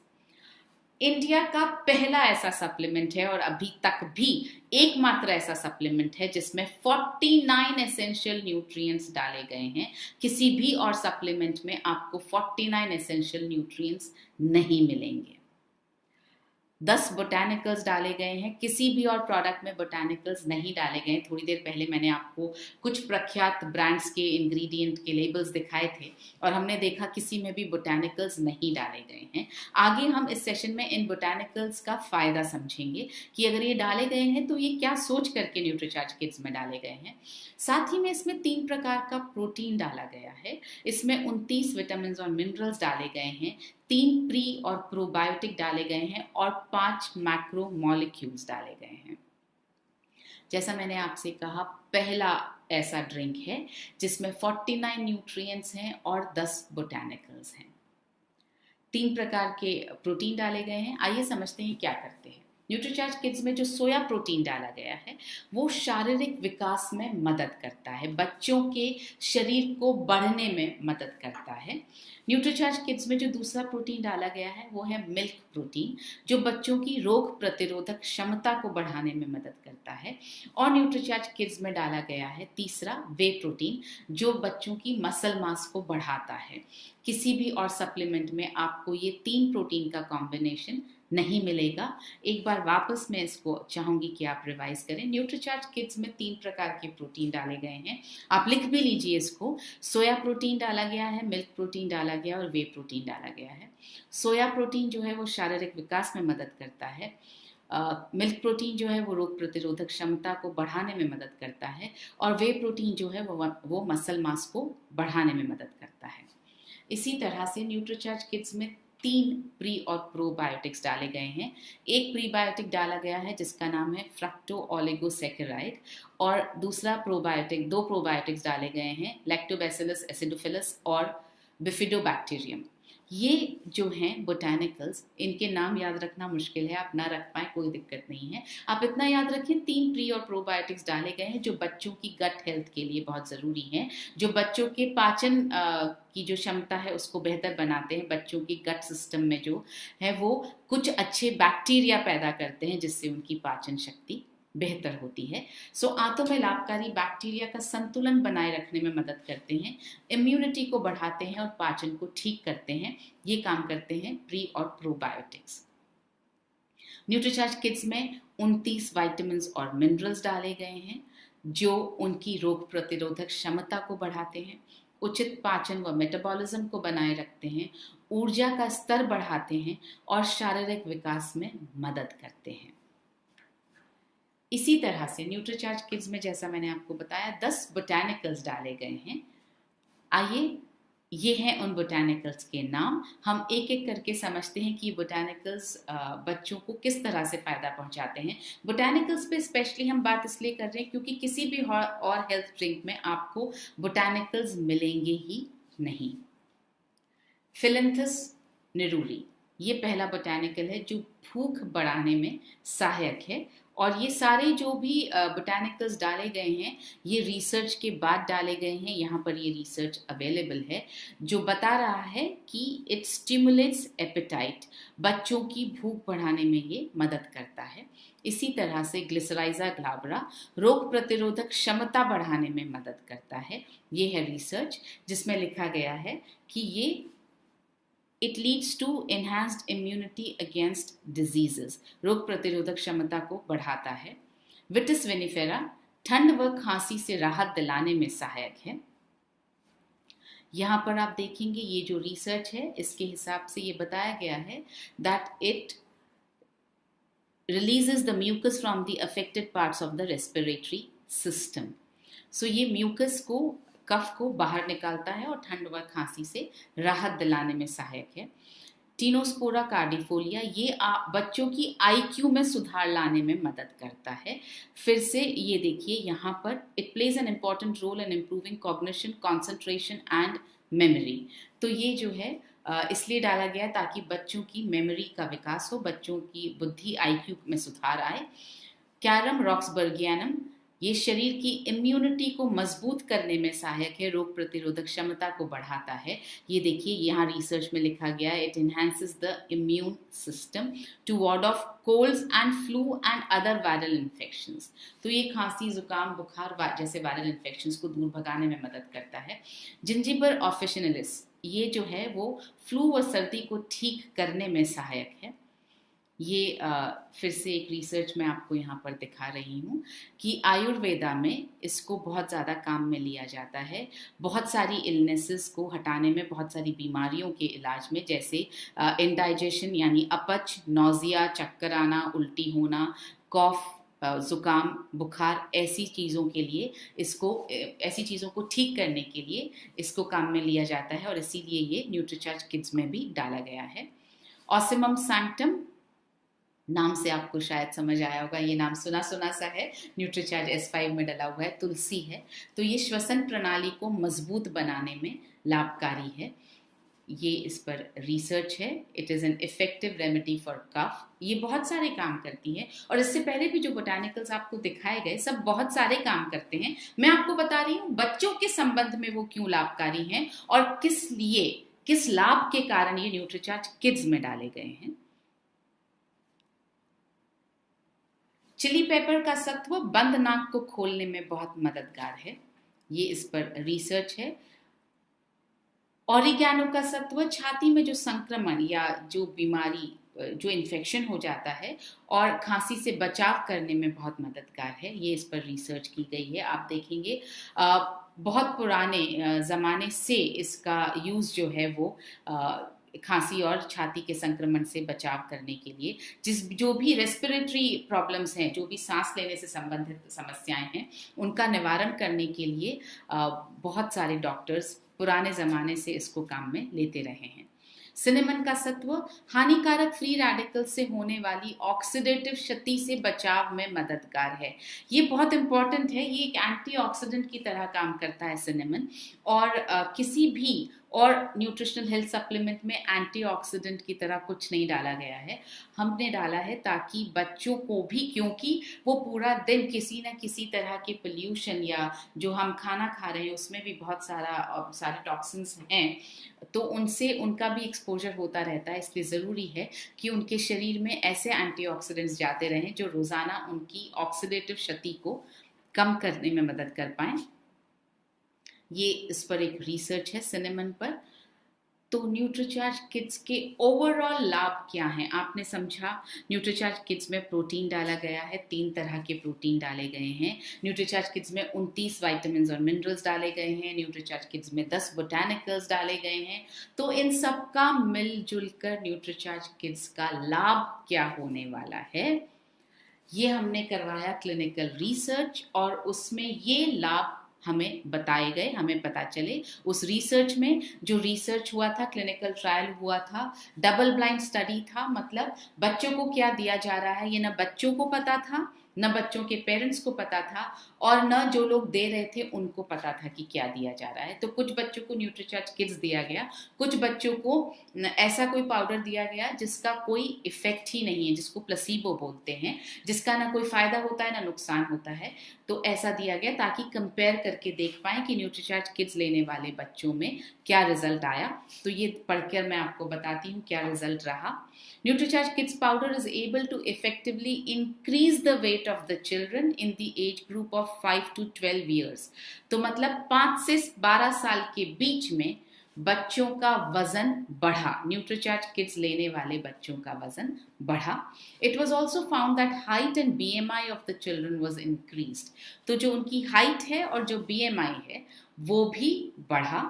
इंडिया का पहला ऐसा सप्लीमेंट है और अभी तक भी एकमात्र ऐसा सप्लीमेंट है जिसमें 49 एसेंशियल न्यूट्रिएंट्स डाले गए हैं। किसी भी और सप्लीमेंट में आपको 49 एसेंशियल न्यूट्रिएंट्स नहीं मिलेंगे। 10 बोटानिकल्स डाले गए हैं, किसी भी और प्रोडक्ट में बोटानिकल्स नहीं डाले गए हैं। थोड़ी देर पहले मैंने आपको कुछ प्रख्यात ब्रांड्स के इंग्रेडिएंट के लेबल्स दिखाए थे और हमने देखा किसी में भी बोटानिकल्स नहीं डाले गए हैं। आगे हम इस सेशन में इन बोटानिकल्स का फ़ायदा समझेंगे कि अगर ये डाले गए हैं तो ये क्या सोच करके न्यूट्रीचार्ज किड्स में डाले गए हैं। साथ ही में इसमें 3 प्रकार का प्रोटीन डाला गया है। इसमें 29 विटामिन और मिनरल्स डाले गए हैं, 3 प्री और प्रोबायोटिक डाले गए हैं और 5 मैक्रो मॉलिक्यूल्स डाले गए हैं। जैसा मैंने आपसे कहा, पहला ऐसा ड्रिंक है जिसमें 49 न्यूट्रिएंट्स हैं और 10 बोटानिकल्स हैं। 3 प्रकार के प्रोटीन डाले गए हैं। आइए समझते हैं क्या करते हैं। न्यूट्रीचार्ज किड्स में जो सोया प्रोटीन डाला गया है वो शारीरिक विकास में मदद करता है, बच्चों के शरीर को बढ़ने में मदद करता है। न्यूट्रीचार्ज किड्स में जो दूसरा प्रोटीन डाला गया है वो है मिल्क प्रोटीन, जो बच्चों की रोग प्रतिरोधक क्षमता को बढ़ाने में मदद करता है। और न्यूट्रीचार्ज किड्स में डाला गया है तीसरा वे प्रोटीन, जो बच्चों की मसल मास को बढ़ाता है। किसी भी और सप्लीमेंट में आपको ये 3 प्रोटीन का कॉम्बिनेशन नहीं मिलेगा। एक बार वापस मैं इसको चाहूंगी कि आप रिवाइज करें। न्यूट्रीचार्ज किड्स में 3 प्रकार के प्रोटीन डाले गए हैं, आप लिख भी लीजिए इसको। सोया प्रोटीन डाला गया है, मिल्क प्रोटीन डाला गया और वे प्रोटीन डाला गया है। सोया प्रोटीन जो है वो शारीरिक विकास में मदद करता है। मिल्क प्रोटीन जो है वो रोग प्रतिरोधक क्षमता को बढ़ाने में मदद करता है और वे प्रोटीन जो है वो मसल मास को बढ़ाने में मदद करता है। इसी तरह से न्यूट्रीचार्ज किड्स में 3 प्री और प्रोबायोटिक्स डाले गए हैं। एक प्रीबायोटिक डाला गया है जिसका नाम है फ्रक्टो ओलिगोसैकेराइड और दूसरा प्रोबायोटिक, 2 प्रोबायोटिक्स डाले गए हैं, लैक्टोबैसिलस एसिडोफिलस और बिफिडोबैक्टीरियम। ये जो हैं बोटानिकल्स, इनके नाम याद रखना मुश्किल है, आप ना रख पाए कोई दिक्कत नहीं है। आप इतना याद रखें 3 प्री और प्रोबायोटिक्स डाले गए हैं जो बच्चों की गट हेल्थ के लिए बहुत ज़रूरी हैं, जो बच्चों के पाचन की जो क्षमता है उसको बेहतर बनाते हैं। बच्चों की गट सिस्टम में जो है वो कुछ अच्छे बैक्टीरिया पैदा करते हैं जिससे उनकी पाचन शक्ति बेहतर होती है। आंतों में लाभकारी बैक्टीरिया का संतुलन बनाए रखने में मदद करते हैं, इम्यूनिटी को बढ़ाते हैं और पाचन को ठीक करते हैं। ये काम करते हैं प्री और प्रोबायोटिक्स। न्यूट्रीचार्ज किड्स में 29 विटामिन और मिनरल्स डाले गए हैं जो उनकी रोग प्रतिरोधक क्षमता को बढ़ाते हैं, उचित पाचन व मेटाबॉलिज्म को बनाए रखते हैं, ऊर्जा का स्तर बढ़ाते हैं और शारीरिक विकास में मदद करते हैं। इसी तरह से न्यूट्रीचार्ज किड्स में जैसा मैंने आपको बताया 10 बोटानिकल्स डाले गए हैं। आइए, ये हैं उन बोटानिकल्स के नाम। हम एक एक करके समझते हैं कि बोटानिकल्स बच्चों को किस तरह से फ़ायदा पहुंचाते हैं। बोटानिकल्स पे स्पेशली हम बात इसलिए कर रहे हैं क्योंकि किसी भी और हेल्थ ड्रिंक में आपको बोटानिकल्स मिलेंगे ही नहीं। फिलिंथस निरूरी, ये पहला बोटानिकल है जो भूख बढ़ाने में सहायक है। और ये सारे जो भी बोटानिकल्स डाले गए हैं ये रिसर्च के बाद डाले गए हैं। यहाँ पर ये रिसर्च अवेलेबल है जो बता रहा है कि इट स्टिमुलेट्स एपेटाइट, बच्चों की भूख बढ़ाने में ये मदद करता है। इसी तरह से ग्लिसराइजा ग्लाब्रा रोग प्रतिरोधक क्षमता बढ़ाने में मदद करता है। ये है रिसर्च जिसमें लिखा गया है कि ये It leads to enhanced immunity against diseases, रोग प्रतिरोधक क्षमता को बढ़ाता है। विटिस विनिफेरा ठंड व खांसी से राहत दिलाने में सहायक है। यहाँ पर आप देखेंगे ये जो रिसर्च है इसके हिसाब से ये बताया गया है that it releases the mucus from the affected parts of the respiratory system. So ये म्यूकस को, कफ को बाहर निकालता है और ठंड व खांसी से राहत दिलाने में सहायक है। टीनोस्पोरा कार्डिफोलिया ये बच्चों की आईक्यू में सुधार लाने में मदद करता है। फिर से ये देखिए यहाँ पर it plays an important role in improving cognition, concentration and memory. तो ये जो है इसलिए डाला गया ताकि बच्चों की मेमोरी का विकास हो, बच्चों की बुद्धि आईक्यू में सुधार आए। कैरम रॉक्सबर्गियनम ये शरीर की इम्यूनिटी को मजबूत करने में सहायक है, रोग प्रतिरोधक क्षमता को बढ़ाता है। ये देखिए यहाँ रिसर्च में लिखा गया है, it enhances the immune system to ward off colds and flu and other viral infections. तो ये खांसी, जुकाम, बुखार जैसे वायरल इन्फेक्शंस को दूर भगाने में मदद करता है। जिंजिबर ऑफिशिनलिस ये जो है वो फ्लू व सर्दी को ठीक करने में सहायक है। ये फिर से एक रिसर्च मैं आपको यहाँ पर दिखा रही हूँ कि आयुर्वेदा में इसको बहुत ज़्यादा काम में लिया जाता है, बहुत सारी इलनेसेस को हटाने में, बहुत सारी बीमारियों के इलाज में, जैसे इंडाइजेशन यानी अपच, नौजिया, चक्कर आना, उल्टी होना, कॉफ, ज़ुकाम, बुखार, ऐसी चीज़ों के लिए इसको, ऐसी चीज़ों को ठीक करने के लिए इसको काम में लिया जाता है और इसीलिए ये न्यूट्रीचार्ज किड्स में भी डाला गया है। ऑसिमम सैंक्टम नाम से आपको शायद समझ आया होगा, ये नाम सुना सुना सा है, न्यूट्रीचार्ज S5 में डला हुआ है, तुलसी है। तो ये श्वसन प्रणाली को मजबूत बनाने में लाभकारी है। ये इस पर रिसर्च है। It is an effective remedy for cough. ये बहुत सारे काम करती है और इससे पहले भी जो बोटानिकल्स आपको दिखाए गए सब बहुत सारे काम करते हैं। मैं आपको बता रही हूँ बच्चों के संबंध में वो क्यों लाभकारी हैं और किस लिए, किस लाभ के कारण ये न्यूट्रीचार्ज किड्स में डाले गए हैं। चिली पेपर का सत्व बंद नाक को खोलने में बहुत मददगार है। ये इस पर रिसर्च है। ऑरिगैनो का सत्व छाती में जो संक्रमण या जो बीमारी, जो इन्फेक्शन हो जाता है और खांसी से बचाव करने में बहुत मददगार है। ये इस पर रिसर्च की गई है। आप देखेंगे बहुत पुराने ज़माने से इसका यूज़ जो है वो खांसी और छाती के संक्रमण से बचाव करने के लिए, जो भी रेस्पिरेटरी प्रॉब्लम्स हैं, जो भी सांस लेने से संबंधित समस्याएं हैं, उनका निवारण करने के लिए बहुत सारे डॉक्टर्स पुराने ज़माने से इसको काम में लेते रहे हैं। सिनेमन का सत्व हानिकारक फ्री रेडिकल से होने वाली ऑक्सीडेटिव क्षति से बचाव में मददगार है। ये बहुत इंपॉर्टेंट है। ये एक एंटीऑक्सीडेंट की तरह काम करता है सिनेमन, और किसी भी और न्यूट्रिशनल हेल्थ सप्लीमेंट में एंटीऑक्सीडेंट की तरह कुछ नहीं डाला गया है। हमने डाला है ताकि बच्चों को भी, क्योंकि वो पूरा दिन किसी न किसी तरह के पोल्यूशन या जो हम खाना खा रहे हैं उसमें भी बहुत सारे टॉक्सिन्स हैं, तो उनसे उनका भी एक्सपोजर होता रहता है। इसलिए ज़रूरी है कि उनके शरीर में ऐसे एंटीऑक्सीडेंट्स जाते रहें जो रोज़ाना उनकी ऑक्सीडेटिव क्षति को कम करने में मदद कर पाएँ। ये इस पर एक रिसर्च है सिनेमन पर। तो न्यूट्रीचार्ज किड्स के ओवरऑल लाभ क्या हैं? आपने समझा, न्यूट्रीचार्ज किड्स में प्रोटीन डाला गया है, 3 तरह के प्रोटीन डाले गए हैं। न्यूट्रीचार्ज किड्स में 29 वाइटामिन और मिनरल्स डाले गए हैं। न्यूट्रीचार्ज किड्स में 10 बोटानिकल्स डाले गए हैं। तो इन सब का मिलजुल कर न्यूट्रीचार्ज किड्स का लाभ क्या होने वाला है, ये हमने करवाया क्लिनिकल रिसर्च और उसमें ये लाभ हमें बताए गए, हमें पता चले। उस रिसर्च में जो रिसर्च हुआ था, क्लिनिकल ट्रायल हुआ था, डबल ब्लाइंड स्टडी था, मतलब बच्चों को क्या दिया जा रहा है ये न बच्चों को पता था, न बच्चों के पेरेंट्स को पता था, और न जो लोग दे रहे थे उनको पता था कि क्या दिया जा रहा है। तो कुछ बच्चों को न्यूट्रीचार्ज किड्स दिया गया, कुछ बच्चों को ऐसा कोई पाउडर दिया गया जिसका कोई इफेक्ट ही नहीं है, जिसको प्लेसिबो बोलते हैं, जिसका ना कोई फायदा होता है ना नुकसान होता है। तो ऐसा दिया गया ताकि कंपेयर करके देख पाएं कि न्यूट्रीचार्ज किड्स लेने वाले बच्चों में क्या रिजल्ट आया। तो ये पढ़कर मैं आपको बताती हूँ क्या रिजल्ट रहा। Nutricharge Kids powder is able to effectively increase the weight of the children in the age group of 5 to 12 years. तो मतलब 5 से 12 साल के बीच में बच्चों का वजन बढ़ा, न्यूट्रीचार्ज किड्स लेने वाले बच्चों का वजन बढ़ा। It was also found that height and BMI of the children was increased. तो जो उनकी हाइट है और जो BMI है वो भी बढ़ा।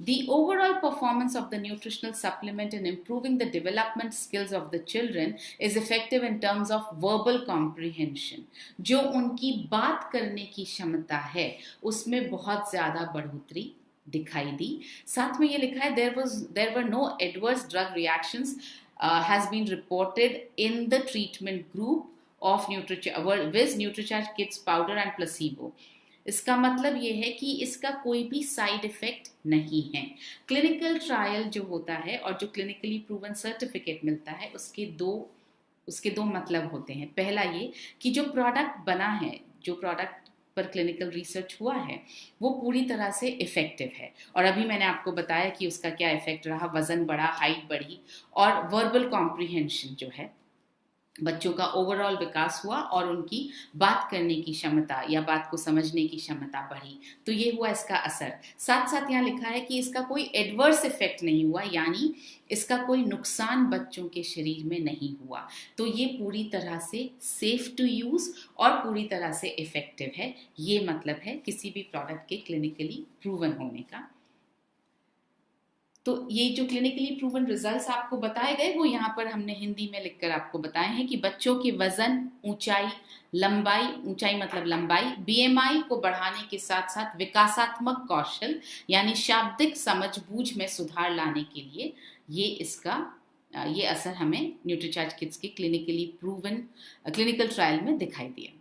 The overall performance of the nutritional supplement in improving the development skills of the children is effective in terms of verbal comprehension. जो उनकी बात करने की क्षमता है उसमें बहुत ज़्यादा बढ़ोतरी दिखाई दी। साथ में ये लिखा है there were no adverse drug reactions has been reported in the treatment group of NutriCharge Kids powder and placebo. इसका मतलब ये है कि इसका कोई भी साइड इफेक्ट नहीं है। क्लिनिकल ट्रायल जो होता है और जो क्लिनिकली प्रूवन सर्टिफिकेट मिलता है उसके दो मतलब होते हैं। पहला ये कि जो प्रोडक्ट बना है, जो प्रोडक्ट पर क्लिनिकल रिसर्च हुआ है वो पूरी तरह से इफेक्टिव है। और अभी मैंने आपको बताया कि उसका क्या इफेक्ट रहा, वजन बढ़ा, हाइट बढ़ी और वर्बल कॉम्प्रिहेंशन जो है बच्चों का ओवरऑल विकास हुआ और उनकी बात करने की क्षमता या बात को समझने की क्षमता बढ़ी। तो ये हुआ इसका असर। साथ साथ यहाँ लिखा है कि इसका कोई एडवर्स इफेक्ट नहीं हुआ, यानी इसका कोई नुकसान बच्चों के शरीर में नहीं हुआ। तो ये पूरी तरह से सेफ टू यूज और पूरी तरह से इफेक्टिव है। ये मतलब है किसी भी प्रोडक्ट के क्लिनिकली प्रूवन होने का। तो ये जो क्लिनिकली प्रूवन रिजल्ट्स आपको बताए गए वो यहाँ पर हमने हिंदी में लिखकर आपको बताए हैं कि बच्चों के वजन, ऊंचाई, लंबाई, ऊंचाई मतलब लंबाई, बीएमआई को बढ़ाने के साथ साथ विकासात्मक कौशल यानी शाब्दिक समझबूझ में सुधार लाने के लिए ये असर हमें न्यूट्रीचार्ज किड्स के क्लिनिकली प्रूवन क्लिनिकल ट्रायल में दिखाई दिया।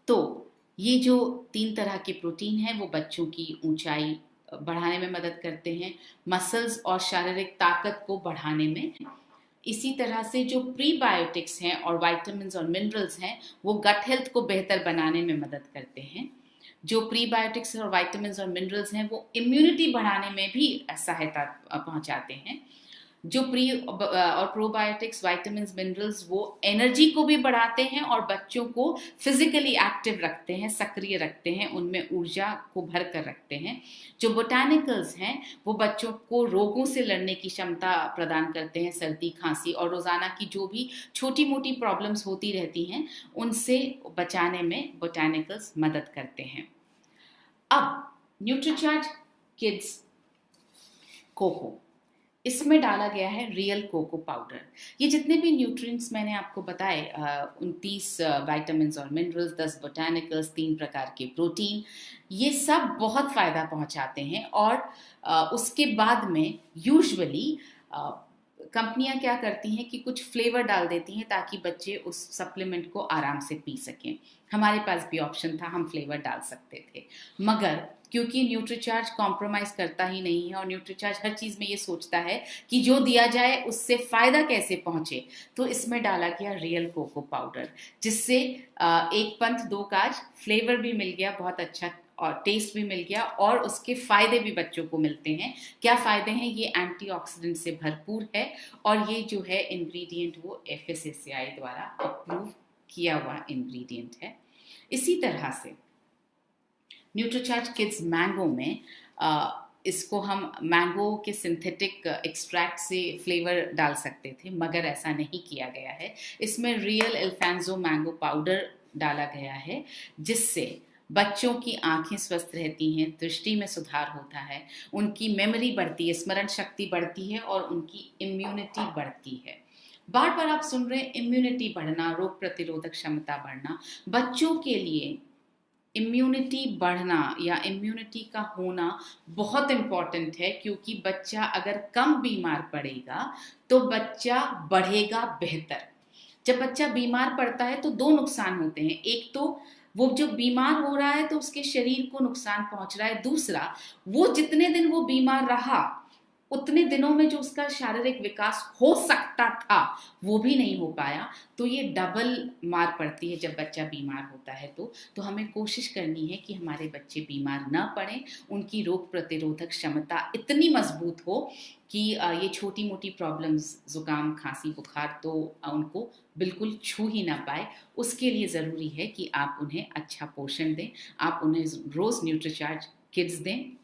तो ये जो 3 तरह के प्रोटीन हैं वो बच्चों की ऊंचाई बढ़ाने में मदद करते हैं, मसल्स और शारीरिक ताकत को बढ़ाने में। इसी तरह से जो प्रीबायोटिक्स हैं और विटामिन्स और मिनरल्स हैं वो गट हेल्थ को बेहतर बनाने में मदद करते हैं। जो प्रीबायोटिक्स और विटामिन्स और मिनरल्स हैं वो इम्यूनिटी बढ़ाने में भी सहायता पहुंचाते हैं। जो प्री और प्रोबायोटिक्स, विटामिन्स, मिनरल्स वो एनर्जी को भी बढ़ाते हैं और बच्चों को फिजिकली एक्टिव रखते हैं, सक्रिय रखते हैं, उनमें ऊर्जा को भर कर रखते हैं। जो बोटानिकल्स हैं वो बच्चों को रोगों से लड़ने की क्षमता प्रदान करते हैं, सर्दी, खांसी और रोजाना की जो भी छोटी मोटी प्रॉब्लम्स होती रहती हैं उनसे बचाने में बोटानिकल्स मदद करते हैं। अब न्यूट्रीचार्ज किड्स कोको, इसमें डाला गया है रियल कोको पाउडर। ये जितने भी न्यूट्रिएंट्स मैंने आपको बताए, 29 विटामिन्स और मिनरल्स, 10 बोटानिकल्स, 3 प्रकार के प्रोटीन, ये सब बहुत फ़ायदा पहुंचाते हैं। और उसके बाद में यूजुअली कंपनियां क्या करती हैं कि कुछ फ्लेवर डाल देती हैं ताकि बच्चे उस सप्लीमेंट को आराम से पी सकें। हमारे पास भी ऑप्शन था, हम फ्लेवर डाल सकते थे, मगर क्योंकि न्यूट्रीचार्ज कॉम्प्रोमाइज़ करता ही नहीं है और न्यूट्रीचार्ज हर चीज़ में ये सोचता है कि जो दिया जाए उससे फ़ायदा कैसे पहुँचे, तो इसमें डाला गया रियल कोको पाउडर, जिससे एक पंथ दो काज, फ्लेवर भी मिल गया बहुत अच्छा और टेस्ट भी मिल गया और उसके फ़ायदे भी बच्चों को मिलते हैं। क्या फ़ायदे हैं? ये एंटीऑक्सीडेंट से भरपूर है और ये जो है इंग्रेडिएंट वो FSSAI द्वारा अप्रूव किया हुआ इंग्रेडिएंट है। इसी तरह से न्यूट्रीचार्ज किड्स मैंगो में इसको हम मैंगो के सिंथेटिक एक्सट्रैक्ट से फ्लेवर डाल सकते थे, मगर ऐसा नहीं किया गया है। इसमें रियल अल्फांसो मैंगो पाउडर डाला गया है, जिससे बच्चों की आंखें स्वस्थ रहती हैं, दृष्टि में सुधार होता है, उनकी मेमोरी बढ़ती है, स्मरण शक्ति बढ़ती है और उनकी इम्यूनिटी बढ़ती है। बार बार आप सुन रहे हैं इम्यूनिटी बढ़ना, रोग प्रतिरोधक क्षमता बढ़ना। बच्चों के लिए इम्यूनिटी बढ़ना या इम्यूनिटी का होना बहुत इम्पॉर्टेंट है, क्योंकि बच्चा अगर कम बीमार पड़ेगा तो बच्चा बढ़ेगा बेहतर। जब बच्चा बीमार पड़ता है तो 2 नुकसान होते हैं। एक तो वो जो बीमार हो रहा है तो उसके शरीर को नुकसान पहुंच रहा है, दूसरा वो जितने दिन वो बीमार रहा उतने दिनों में जो उसका शारीरिक विकास हो सकता था वो भी नहीं हो पाया। तो ये डबल मार पड़ती है जब बच्चा बीमार होता है। तो हमें कोशिश करनी है कि हमारे बच्चे बीमार न पड़ें, उनकी रोग प्रतिरोधक क्षमता इतनी मजबूत हो कि ये छोटी मोटी प्रॉब्लम्स, जुकाम, खांसी, बुखार तो उनको बिल्कुल छू ही ना पाए। उसके लिए ज़रूरी है कि आप उन्हें अच्छा पोषण दें, आप उन्हें रोज़ न्यूट्रीचार्ज किड्स दें।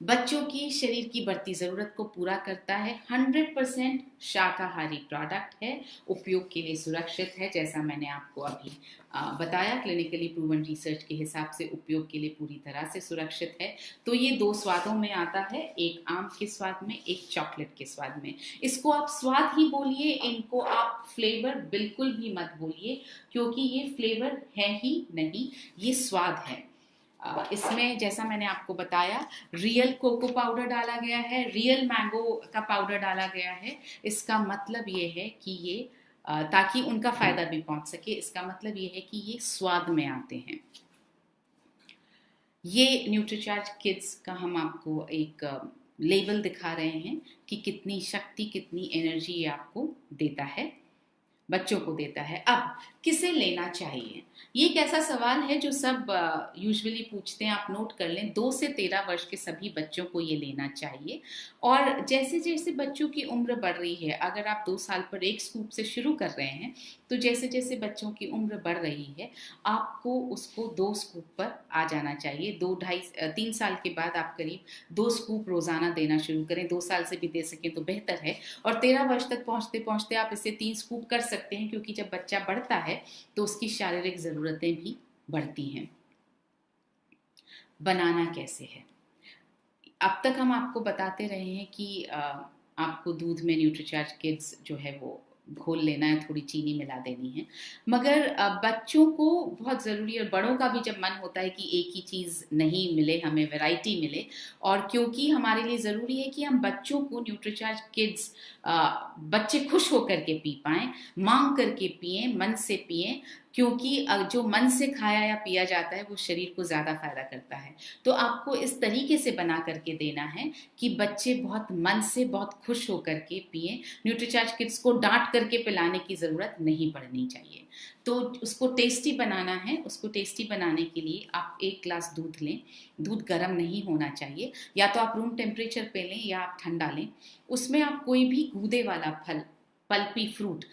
बच्चों की शरीर की बढ़ती ज़रूरत को पूरा करता है, 100% शाकाहारी प्रोडक्ट है, उपयोग के लिए सुरक्षित है, जैसा मैंने आपको अभी बताया, क्लिनिकली प्रूवन रिसर्च के हिसाब से उपयोग के लिए पूरी तरह से सुरक्षित है। तो ये 2 स्वादों में आता है, एक आम के स्वाद में, एक चॉकलेट के स्वाद में। इसको आप स्वाद ही बोलिए, इनको आप फ्लेवर बिल्कुल भी मत बोलिए, क्योंकि ये फ्लेवर है ही नहीं, ये स्वाद है। इसमें जैसा मैंने आपको बताया, रियल कोको पाउडर डाला गया है, रियल मैंगो का पाउडर डाला गया है। इसका मतलब ये है कि ये ताकि उनका फायदा भी पहुंच सके, इसका मतलब ये है कि ये स्वाद में आते हैं। ये न्यूट्रीचार्ज किड्स का हम आपको एक लेवल दिखा रहे हैं कि कितनी शक्ति, कितनी एनर्जी ये आपको देता है, बच्चों को देता है। अब किसे लेना चाहिए, ये एक ऐसा सवाल है जो सब यूजुअली पूछते हैं, आप नोट कर लें। 2 से 13 वर्ष के सभी बच्चों को ये लेना चाहिए। और जैसे जैसे बच्चों की उम्र बढ़ रही है, अगर आप 2 साल पर 1 स्कूप से शुरू कर रहे हैं, तो जैसे जैसे बच्चों की उम्र बढ़ रही है, आपको उसको 2 स्कूप पर आ जाना चाहिए। 3 साल के बाद आप करीब 2 स्कूप रोजाना देना शुरू करें। 2 साल से भी दे सकें तो बेहतर है। और 13 वर्ष तक पहुंचते पहुंचते आप इसे 3 स्कूप कर सकते हैं, क्योंकि जब बच्चा बढ़ता है तो उसकी शारीरिक जरूरतें भी बढ़ती हैं। बनाना कैसे है, अब तक हम आपको बताते रहे हैं कि आपको दूध में न्यूट्रीचार्ज किड्स जो है वो घोल लेना है, थोड़ी चीनी मिला देनी है, मगर बच्चों को बहुत ज़रूरी, और बड़ों का भी जब मन होता है कि एक ही चीज़ नहीं मिले, हमें वैरायटी मिले, और क्योंकि हमारे लिए ज़रूरी है कि हम बच्चों को न्यूट्रीचार्ज किड्स, बच्चे खुश होकर के पी पाएँ, मांग करके पिएं, मन से पिएं, क्योंकि जो मन से खाया या पिया जाता है वो शरीर को ज़्यादा फायदा करता है। तो आपको इस तरीके से बना करके देना है कि बच्चे बहुत मन से, बहुत खुश होकर के पिएं। न्यूट्रीचार्ज किड्स को डांट करके पिलाने की ज़रूरत नहीं पड़नी चाहिए। तो उसको टेस्टी बनाना है, उसको टेस्टी बनाने के लिए आप 1 ग्लास दूध लें। दूध गर्म नहीं होना चाहिए, या तो आप रूम टेम्परेचर पे लें या आप ठंडा लें। उसमें आप कोई भी गूदे वाला फल, पल्पी फ्रूट,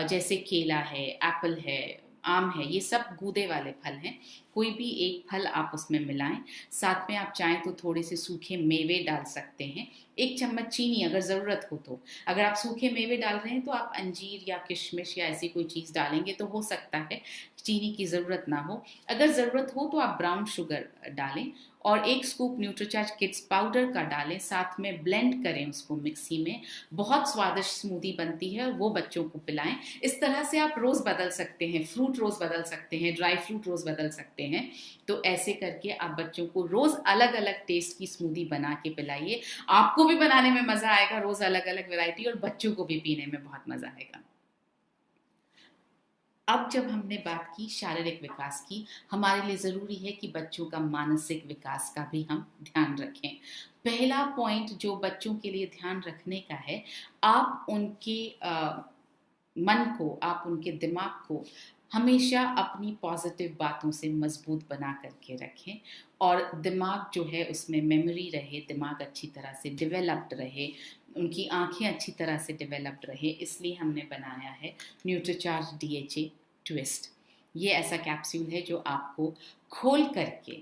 जैसे केला है, एप्पल है, आम है, ये सब गूदे वाले फल हैं, कोई भी एक फल आप उसमें मिलाएं। साथ में आप चाहें तो थोड़े से सूखे मेवे डाल सकते हैं, 1 चम्मच चीनी अगर ज़रूरत हो तो। अगर आप सूखे मेवे डाल रहे हैं तो आप अंजीर या किशमिश या ऐसी कोई चीज़ डालेंगे तो हो सकता है चीनी की ज़रूरत ना हो। अगर ज़रूरत हो तो आप ब्राउन शुगर डालें, और 1 स्कूप न्यूट्रीचार्ज किड्स पाउडर का डालें, साथ में ब्लेंड करें उसको मिक्सी में। बहुत स्वादिष्ट स्मूदी बनती है, और वो बच्चों को पिलाएं। इस तरह से आप रोज़ बदल सकते हैं, फ्रूट रोज़ बदल सकते हैं, ड्राई फ्रूट रोज़ बदल सकते हैं। तो ऐसे करके आप बच्चों को रोज़ अलग अलग टेस्ट की स्मूदी बना के पिलाइए। आपको भी बनाने में मज़ा आएगा, रोज़ अलग अलग वैरायटी, और बच्चों को भी पीने में बहुत मज़ा आएगा। अब जब हमने बात की शारीरिक विकास की, हमारे लिए ज़रूरी है कि बच्चों का मानसिक विकास का भी हम ध्यान रखें। पहला पॉइंट जो बच्चों के लिए ध्यान रखने का है, आप उनके मन को, आप उनके दिमाग को हमेशा अपनी पॉजिटिव बातों से मजबूत बना करके रखें, और दिमाग जो है उसमें मेमोरी रहे, दिमाग अच्छी तरह से डेवलप्ड रहे, उनकी आंखें अच्छी तरह से डेवलप्ड रहे। इसलिए हमने बनाया है न्यूट्रीचार्ज DHA ट्विस्ट। ये ऐसा कैप्सूल है जो आपको खोल करके,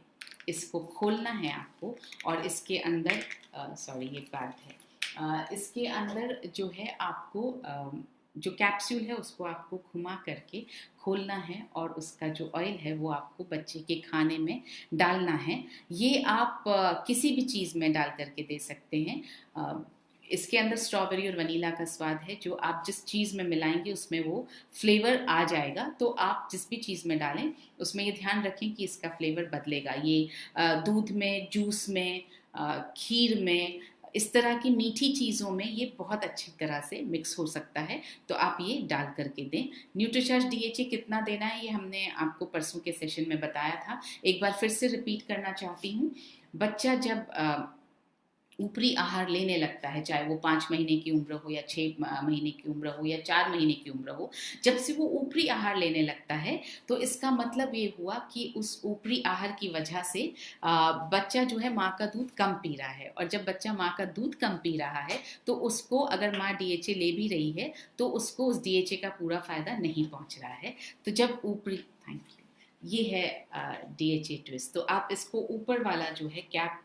इसको खोलना है आपको, और इसके अंदर ये पैड है, इसके अंदर जो है आपको जो कैप्सूल है उसको आपको घुमा करके खोलना है, और उसका जो ऑयल है वो आपको बच्चे के खाने में डालना है। ये आप किसी भी चीज़ में डाल करके दे सकते हैं। इसके अंदर स्ट्रॉबेरी और वनीला का स्वाद है, जो आप जिस चीज़ में मिलाएंगे उसमें वो फ्लेवर आ जाएगा। तो आप जिस भी चीज़ में डालें उसमें ये ध्यान रखें कि इसका फ्लेवर बदलेगा। ये दूध में, जूस में, खीर में, इस तरह की मीठी चीज़ों में ये बहुत अच्छी तरह से मिक्स हो सकता है। तो आप ये डाल करके दें। न्यूट्रीचार्ज DHA कितना देना है ये हमने आपको परसों के सेशन में बताया था, एक बार फिर से रिपीट करना चाहती हूँ। बच्चा जब ऊपरी आहार लेने लगता है, चाहे वो 5 महीने की उम्र हो या 6 महीने की उम्र हो या 4 महीने की उम्र हो, जब से वो ऊपरी आहार लेने लगता है तो इसका मतलब ये हुआ कि उस ऊपरी आहार की वजह से बच्चा जो है माँ का दूध कम पी रहा है, और जब बच्चा माँ का दूध कम पी रहा है तो उसको, अगर माँ DHA ले भी रही है तो उसको उस DHA का पूरा फायदा नहीं पहुँच रहा है। तो जब ऊपरी, थैंक यू, ये है DHA ट्विस्ट। तो आप इसको ऊपर वाला जो है कैप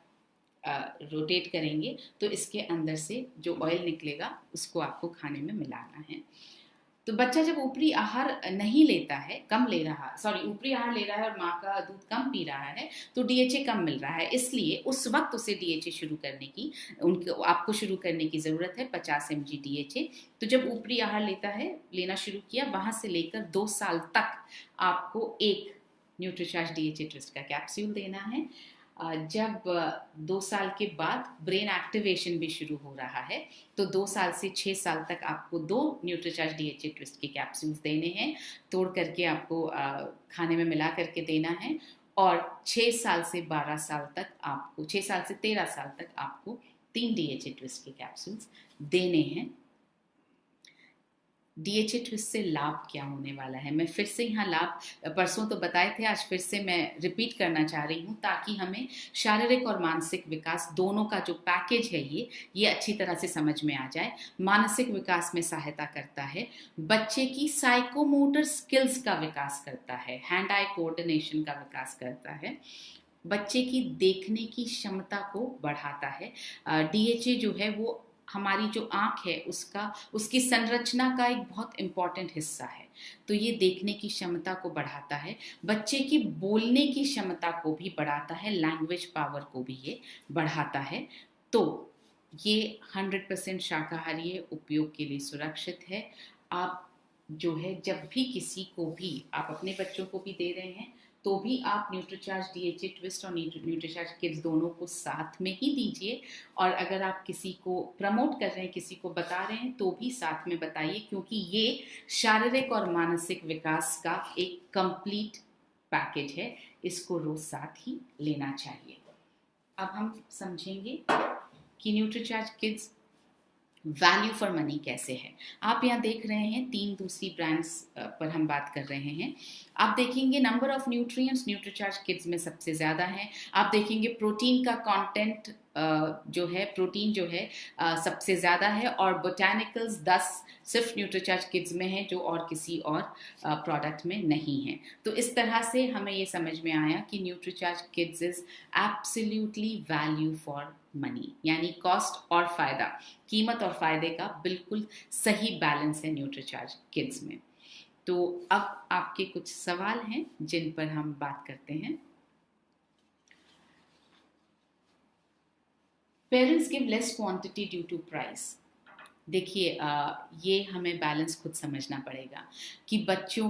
रोटेट करेंगे तो इसके अंदर से जो ऑयल निकलेगा उसको आपको खाने में मिलाना है। तो बच्चा जब ऊपरी आहार नहीं लेता है, कम ले रहा, ऊपरी आहार ले रहा है और माँ का दूध कम पी रहा है तो डीएचए कम मिल रहा है, इसलिए उस वक्त उसे डीएचए शुरू करने की आपको शुरू करने की ज़रूरत है 50 mg डीएचए। तो जब ऊपरी आहार लेना शुरू किया, वहाँ से लेकर 2 साल तक आपको एक न्यूट्रीचार्ज डीएचए ट्विस्ट का कैप्सूल देना है। जब 2 साल के बाद ब्रेन एक्टिवेशन भी शुरू हो रहा है तो 2 साल से 6 साल तक आपको 2 न्यूट्रीचार्ज डीएचए ट्विस्ट के कैप्सूल्स देने हैं, तोड़ करके आपको खाने में मिला करके देना है। और 6 साल से 12 साल तक आपको 6 साल से 13 साल तक आपको 3 डीएचए ट्विस्ट के कैप्सूल्स देने हैं। डीएचए ट्विस्ट से लाभ क्या होने वाला है, मैं फिर से यहाँ लाभ परसों तो बताए थे, आज फिर से मैं रिपीट करना चाह रही हूँ ताकि हमें शारीरिक और मानसिक विकास दोनों का जो पैकेज है ये अच्छी तरह से समझ में आ जाए। मानसिक विकास में सहायता करता है, बच्चे की साइकोमोटर स्किल्स का विकास करता है, हैंड आई कोऑर्डिनेशन का विकास करता है, बच्चे की देखने की क्षमता को बढ़ाता है। डीएचए जो है वो हमारी जो आँख है उसकी संरचना का एक बहुत इम्पॉर्टेंट हिस्सा है, तो ये देखने की क्षमता को बढ़ाता है, बच्चे की बोलने की क्षमता को भी बढ़ाता है, लैंग्वेज पावर को भी ये बढ़ाता है। तो ये 100% शाकाहारी है, उपयोग के लिए सुरक्षित है। आप जो है जब भी किसी को भी, आप अपने बच्चों को भी दे रहे हैं तो भी आप न्यूट्रीचार्ज डीएचए ट्विस्ट और न्यूट्रीचार्ज किड्स दोनों को साथ में ही दीजिए। और अगर आप किसी को प्रमोट कर रहे हैं, किसी को बता रहे हैं तो भी साथ में बताइए, क्योंकि ये शारीरिक और मानसिक विकास का एक कंप्लीट पैकेज है, इसको रोज साथ ही लेना चाहिए। अब हम समझेंगे कि Nutricharge kids value for money कैसे है। आप यहाँ देख रहे हैं 3 दूसरी ब्रांड्स पर हम बात कर रहे हैं। आप देखेंगे number of nutrients Nutricharge kids में सबसे ज़्यादा है। आप देखेंगे प्रोटीन का कंटेंट प्रोटीन जो है सबसे ज़्यादा है, और बोटानिकल्स 10 सिर्फ न्यूट्रीचार्ज किड्स में है जो और किसी और प्रोडक्ट में नहीं है। तो इस तरह से हमें ये समझ में आया कि Nutricharge kids is absolutely value for money, यानी कॉस्ट और फ़ायदा, कीमत और फ़ायदे का बिल्कुल सही बैलेंस है न्यूट्रीचार्ज किड्स में। तो अब आपके कुछ सवाल हैं जिन पर हम बात करते हैं। Parents give less quantity due to price. देखिए ये हमें बैलेंस खुद समझना पड़ेगा कि बच्चों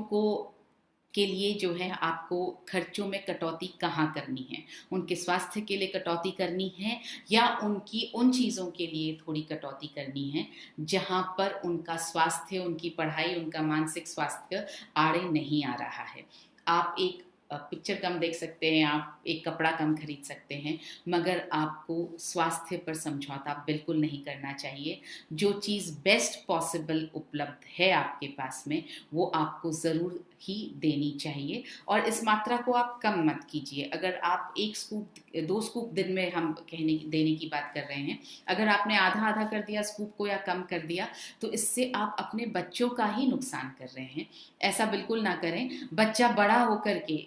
के लिए जो है आपको खर्चों में कटौती कहाँ करनी है, उनके स्वास्थ्य के लिए कटौती करनी है या उनकी उन चीज़ों के लिए थोड़ी कटौती करनी है जहाँ पर उनका स्वास्थ्य, उनकी पढ़ाई, उनका मानसिक स्वास्थ्य आड़े नहीं आ रहा है। आप एक पिक्चर कम देख सकते हैं, आप एक कपड़ा कम खरीद सकते हैं, मगर आपको स्वास्थ्य पर समझौता बिल्कुल नहीं करना चाहिए। जो चीज़ बेस्ट पॉसिबल उपलब्ध है आपके पास में वो आपको ज़रूर ही देनी चाहिए, और इस मात्रा को आप कम मत कीजिए। अगर आप 1 स्कूप 2 स्कूप दिन में हम देने की बात कर रहे हैं, अगर आपने आधा आधा कर दिया स्कूप को या कम कर दिया तो इससे आप अपने बच्चों का ही नुकसान कर रहे हैं। ऐसा बिल्कुल ना करें। बच्चा बड़ा होकर के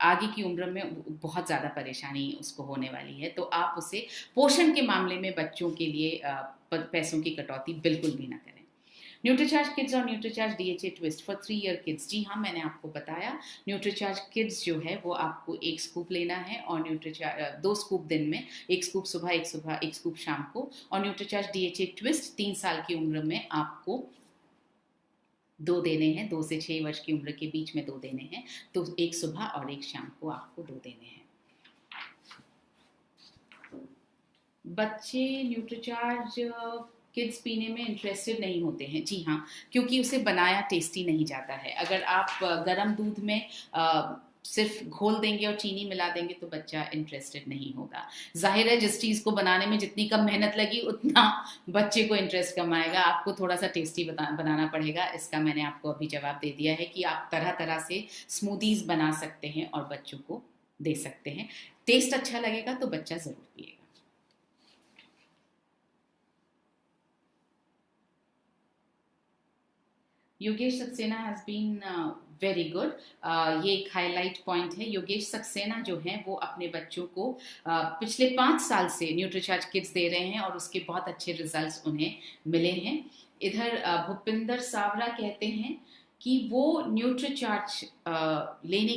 आगे की उम्र में बहुत ज़्यादा परेशानी उसको होने वाली है, तो आप उसे पोषण के मामले में बच्चों के लिए पैसों की कटौती बिल्कुल भी ना करें। न्यूट्रीचार्ज किड्स और Nutricharge DHA twist for 3 year kids. जी हाँ, मैंने आपको बताया न्यूट्रीचार्ज किड्स जो है वो आपको 1 स्कूप लेना है, और 2 स्कूप दिन में, 1 स्कूप सुबह, 1 स्कूप शाम को। और न्यूट्रीचार्ज डीएचए ट्विस्ट 3 साल की उम्र में आपको 2 देने हैं, 2 से 6 वर्ष की उम्र के बीच में 2 देने हैं, तो 1 सुबह और 1 शाम को आपको 2 देने हैं। बच्चे न्यूट्रीचार्ज किड्स पीने में इंटरेस्टेड नहीं होते हैं। जी हाँ, क्योंकि उसे बनाया टेस्टी नहीं जाता है। अगर आप गर्म दूध में सिर्फ घोल देंगे और चीनी मिला देंगे तो बच्चा इंटरेस्टेड नहीं होगा। जाहिर है जिस चीज़ को बनाने में जितनी कम मेहनत लगी उतना बच्चे को इंटरेस्ट कम आएगा। आपको थोड़ा सा टेस्टी बनाना पड़ेगा। इसका मैंने आपको अभी जवाब दे दिया है कि आप तरह तरह से स्मूदीज बना सकते हैं और बच्चों को दे सकते हैं। टेस्ट अच्छा लगेगा तो बच्चा ज़रूर पिएगा। Yogesh Saxena has been very good. ये एक हाईलाइट पॉइंट है। योगेश सक्सेना जो हैं वो अपने बच्चों को पिछले 5 साल से न्यूट्रीचार्ज किड्स दे रहे हैं और उसके बहुत अच्छे रिजल्ट्स उन्हें मिले हैं। इधर भूपिंदर सावरा कहते हैं कि वो न्यूट्रीचार्ज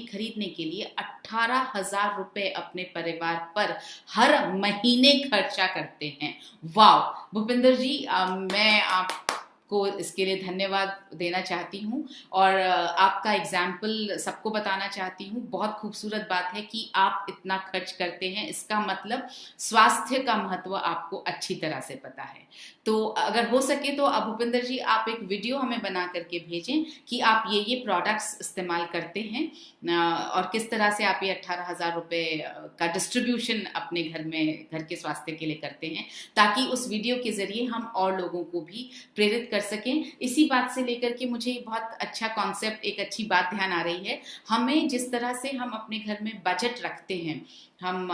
खरीदने के लिए 18,000 रुपए अपने परिवार पर हर महीने खर्चा करते हैं। वाह भूपिंदर जी, मैं आपको इसके लिए धन्यवाद देना चाहती हूँ और आपका एग्जाम्पल सबको बताना चाहती हूँ। बहुत खूबसूरत बात है कि आप इतना खर्च करते हैं, इसका मतलब स्वास्थ्य का महत्व आपको अच्छी तरह से पता है। तो अगर हो सके तो अब भूपिंदर जी आप एक वीडियो हमें बना करके भेजें कि आप ये प्रोडक्ट्स इस्तेमाल करते हैं और किस तरह से आप ये 18,000 रुपए का डिस्ट्रीब्यूशन अपने घर के स्वास्थ्य के लिए करते हैं, ताकि उस वीडियो के जरिए हम और लोगों को भी प्रेरित कर सकें। इसी बात से लेकर के मुझे बहुत अच्छा कॉन्सेप्ट, एक अच्छी बात ध्यान आ रही है। हमें जिस तरह से हम अपने घर में बजट रखते हैं, हम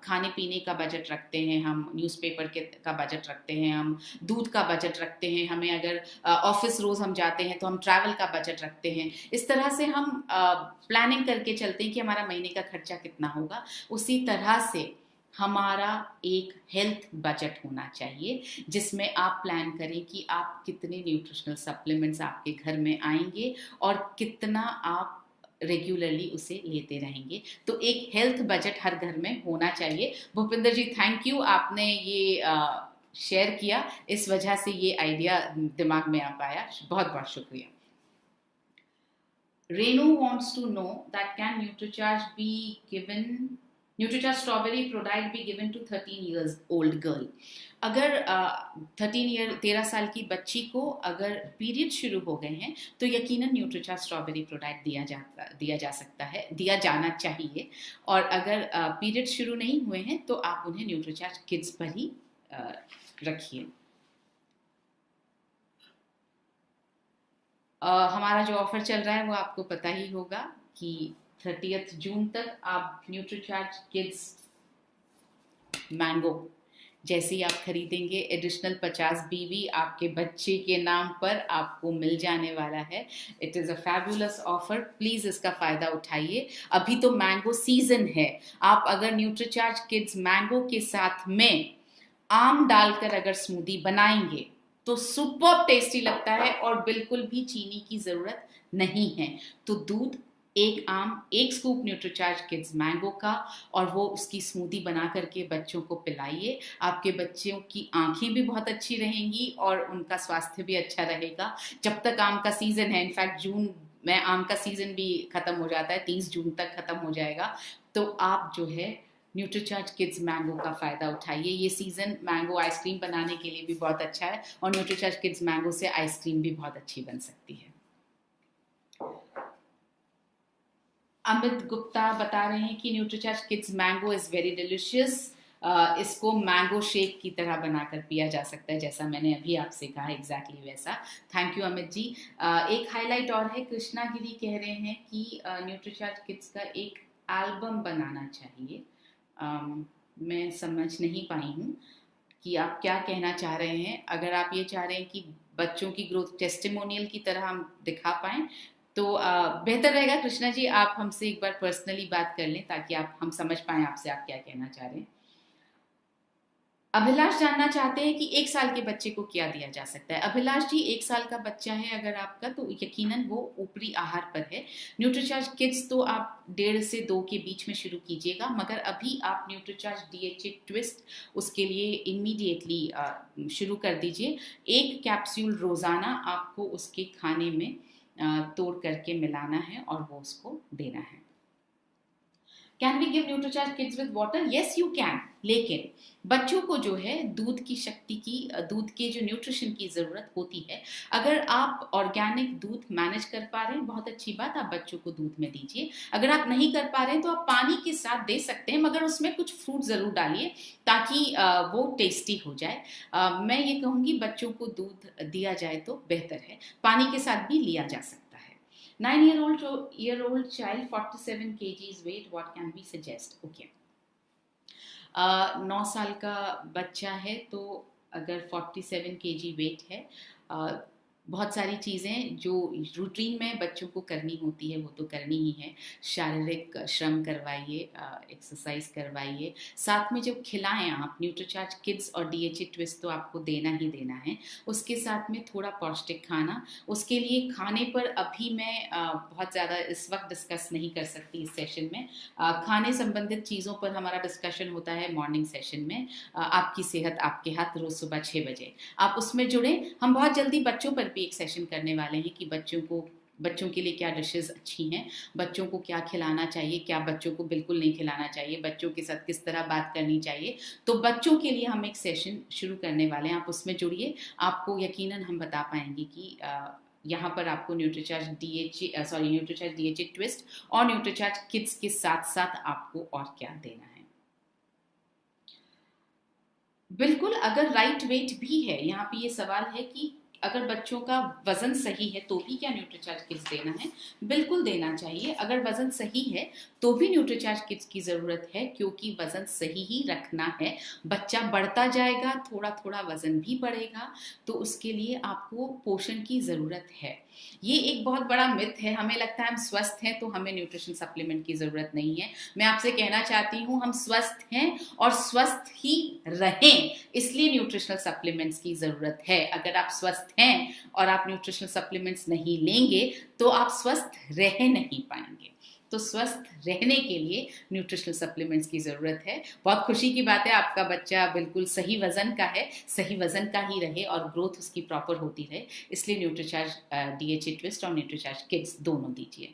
खाने पीने का बजट रखते हैं, हम न्यूज़पेपर का बजट रखते हैं, हम दूध का बजट रखते हैं, हमें अगर ऑफिस रोज हम जाते हैं तो हम ट्रैवल का बजट रखते हैं। इस तरह से हम प्लानिंग करके चलते हैं कि हमारा महीने का खर्चा कितना होगा। उसी तरह से हमारा एक हेल्थ बजट होना चाहिए जिसमें आप प्लान करें कि आप कितने न्यूट्रिशनल सप्लीमेंट्स आपके घर में आएंगे और कितना आप रेगुलरली उसे लेते रहेंगे। तो एक हेल्थ बजट हर घर में होना चाहिए। भूपिंदर जी थैंक यू, आपने ये शेयर किया, इस वजह से ये आइडिया दिमाग में आ पाया। बहुत बहुत शुक्रिया। Renu wants to know that can Nutricharge strawberry product be given to 13 years old girl? अगर 13 साल की बच्ची को अगर पीरियड शुरू हो गए हैं तो यकीनन न्यूट्रीचार्ज स्ट्रॉबेरी प्रोडक्ट दिया जा सकता है, दिया जाना चाहिए। और अगर पीरियड शुरू नहीं हुए हैं तो आप उन्हें न्यूट्रीचार्ज किड्स पर ही रखिए। हमारा जो ऑफर चल रहा है वो आपको पता ही होगा कि 30 जून तक आप न्यूट्रीचार्ज किड्स मैंगो जैसे ही आप खरीदेंगे एडिशनल 50 बीवी आपके बच्चे के नाम पर आपको मिल जाने वाला है। It is a fabulous offer, please इसका फ़ायदा उठाइए। अभी तो मैंगो सीजन है। आप अगर न्यूट्रीचार्ज किड्स मैंगो के साथ में आम डालकर अगर स्मूदी बनाएंगे तो सुपर टेस्टी लगता है और बिल्कुल भी चीनी की ज़रूरत नहीं है। तो दूध, एक आम, एक स्कूप न्यूट्रीचार्ज किड्स मैंगो का और वो उसकी स्मूदी बना करके बच्चों को पिलाइए। आपके बच्चों की आंखें भी बहुत अच्छी रहेंगी और उनका स्वास्थ्य भी अच्छा रहेगा। जब तक आम का सीज़न है, इनफैक्ट जून में आम का सीज़न भी ख़त्म हो जाता है, 30 जून तक ख़त्म हो जाएगा। तो आप जो है न्यूट्रीचार्ज किड्स मैंगो का फ़ायदा उठाइए। ये सीज़न मैंगो आइसक्रीम बनाने के लिए भी बहुत अच्छा है और न्यूट्रीचार्ज किड्स मैंगो से आइसक्रीम भी बहुत अच्छी बन सकती है। अमित गुप्ता बता रहे हैं कि Nutricharge kids mango is very delicious. इसको मैंगो शेक की तरह बनाकर पिया जा सकता है, जैसा मैंने अभी आपसे कहा, एग्जैक्टली वैसा। Thank you Amit ji. एक हाईलाइट और है, कृष्णा गिरी कह रहे हैं कि न्यूट्रीचार्ज किड्स का एक एल्बम बनाना चाहिए। मैं समझ नहीं पाई हूँ कि आप क्या कहना चाह रहे हैं। अगर आप ये चाह रहे हैं कि बच्चों की ग्रोथ टेस्टिमोनियल की तरह हम दिखा पाएँ तो बेहतर रहेगा कृष्णा जी आप हमसे एक बार पर्सनली बात कर लें ताकि हम समझ पाएँ आपसे आप क्या कहना चाह रहे हैं। अभिलाष जानना चाहते हैं कि 1 साल के बच्चे को क्या दिया जा सकता है। अभिलाष जी 1 साल का बच्चा है अगर आपका तो यकीनन वो ऊपरी आहार पर है। न्यूट्रीचार्ज किड्स तो आप 1.5 से 2 के बीच में शुरू कीजिएगा, मगर अभी आप न्यूट्रीचार्ज DHA ट्विस्ट उसके लिए इमीडिएटली शुरू कर दीजिए। 1 कैप्सूल रोज़ाना आपको उसके खाने में तोड़ करके मिलाना है और वो उसको देना है। Can we give Nutricharge kids with water? Yes you can, लेकिन बच्चों को जो है दूध की शक्ति की, दूध के जो न्यूट्रिशन की ज़रूरत होती है, अगर आप ऑर्गेनिक दूध मैनेज कर पा रहे हैं बहुत अच्छी बात, आप बच्चों को दूध में दीजिए। अगर आप नहीं कर पा रहे हैं तो आप पानी के साथ दे सकते हैं, मगर उसमें कुछ फ्रूट ज़रूर डालिए ताकि वो टेस्टी हो जाए। मैं ये कहूँगी बच्चों को दूध दिया जाए तो बेहतर है, पानी के साथ भी लिया जा सकता है। 9-year-old child 47 kgs weight, what can we suggest? Okay. 9 साल का बच्चा है तो अगर 47 kg वेट है, बहुत सारी चीज़ें जो रूटीन में बच्चों को करनी होती है वो तो करनी ही है। शारीरिक श्रम करवाइए, एक्सरसाइज करवाइए, साथ में जब खिलाएं आप न्यूट्रीचार्ज किड्स और DHA ट्विस्ट तो आपको देना ही देना है। उसके साथ में थोड़ा पौष्टिक खाना, उसके लिए खाने पर अभी मैं बहुत ज़्यादा इस वक्त डिस्कस नहीं कर सकती इस सेशन में। खाने संबंधित चीज़ों पर हमारा डिस्कशन होता है मॉर्निंग सेशन में। आपकी सेहत आपके हाथ, रोज़ सुबह 6 बजे आप उसमें जुड़ें। हम बहुत जल्दी बच्चों पर भी एक सेशन करने वाले हैं कि बच्चों के लिए क्या डिशेस अच्छी हैं, बच्चों को क्या खिलाना चाहिए, क्या बच्चों को बिल्कुल नहीं खिलाना चाहिए, बच्चों के साथ किस तरह बात करनी चाहिए। तो बच्चों के लिए हम एक सेशन शुरू करने वाले हैं, आप उसमें जुड़िए। आपको यकीनन हम बता पाएंगे कि यहाँ पर आपको न्यूट्रीचार्ज DHA ट्विस्ट और न्यूट्रीचार्ज किड्स के साथ साथ आपको और क्या देना है। बिल्कुल, अगर राइट वेट भी है, यहाँ पे ये सवाल है कि अगर बच्चों का वजन सही है तो भी क्या न्यूट्रीचार्ज किड्स देना है? बिल्कुल देना चाहिए। अगर वजन सही है तो भी न्यूट्रीचार्ज किड्स की ज़रूरत है, क्योंकि वजन सही ही रखना है। बच्चा बढ़ता जाएगा, थोड़ा थोड़ा वजन भी बढ़ेगा, तो उसके लिए आपको पोषण की ज़रूरत है। ये एक बहुत बड़ा मिथ है, हमें लगता है हम स्वस्थ हैं तो हमें न्यूट्रिशन सप्लीमेंट की ज़रूरत नहीं है। मैं आपसे कहना चाहती हूँ हम स्वस्थ हैं और स्वस्थ ही रहें, इसलिए न्यूट्रिशनल सप्लीमेंट्स की ज़रूरत है। अगर आप स्वस्थ हैं और आप न्यूट्रिशनल सप्लीमेंट्स नहीं लेंगे तो आप स्वस्थ रह नहीं पाएंगे। तो स्वस्थ रहने के लिए न्यूट्रिशनल सप्लीमेंट्स की ज़रूरत है। बहुत खुशी की बात है, आपका बच्चा बिल्कुल सही वज़न का है, सही वज़न का ही रहे और ग्रोथ उसकी प्रॉपर होती रहे, इसलिए न्यूट्रीचार्ज DHA ट्विस्ट और न्यूट्रीचार्ज किड्स दोनों दीजिए।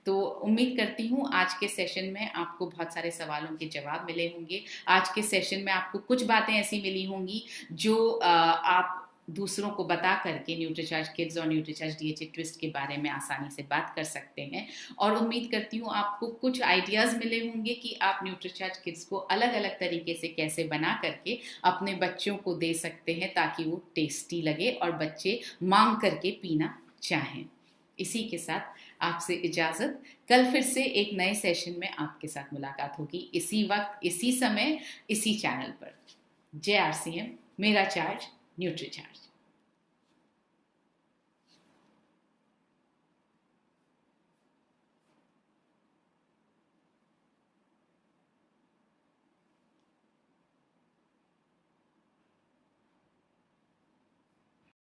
तो उम्मीद करती हूँ आज के सेशन में आपको बहुत सारे सवालों के जवाब मिले होंगे। आज के सेशन में आपको कुछ बातें ऐसी मिली होंगी जो आप दूसरों को बता करके न्यूट्रीचार्ज किड्स और न्यूट्रीचार्ज DHA ट्विस्ट के बारे में आसानी से बात कर सकते हैं। और उम्मीद करती हूँ आपको कुछ आइडियाज़ मिले होंगे कि आप न्यूट्रीचार्ज किड्स को अलग अलग तरीके से कैसे बना करके अपने बच्चों को दे सकते हैं, ताकि वो टेस्टी लगे और बच्चे मांग करके पीना चाहें। इसी के साथ आपसे इजाज़त। कल फिर से एक नए सेशन में आपके साथ मुलाकात होगी, इसी वक्त, इसी समय, इसी चैनल पर। जय RCM, मेरा चार्ज, न्यूट्रीचार्ज।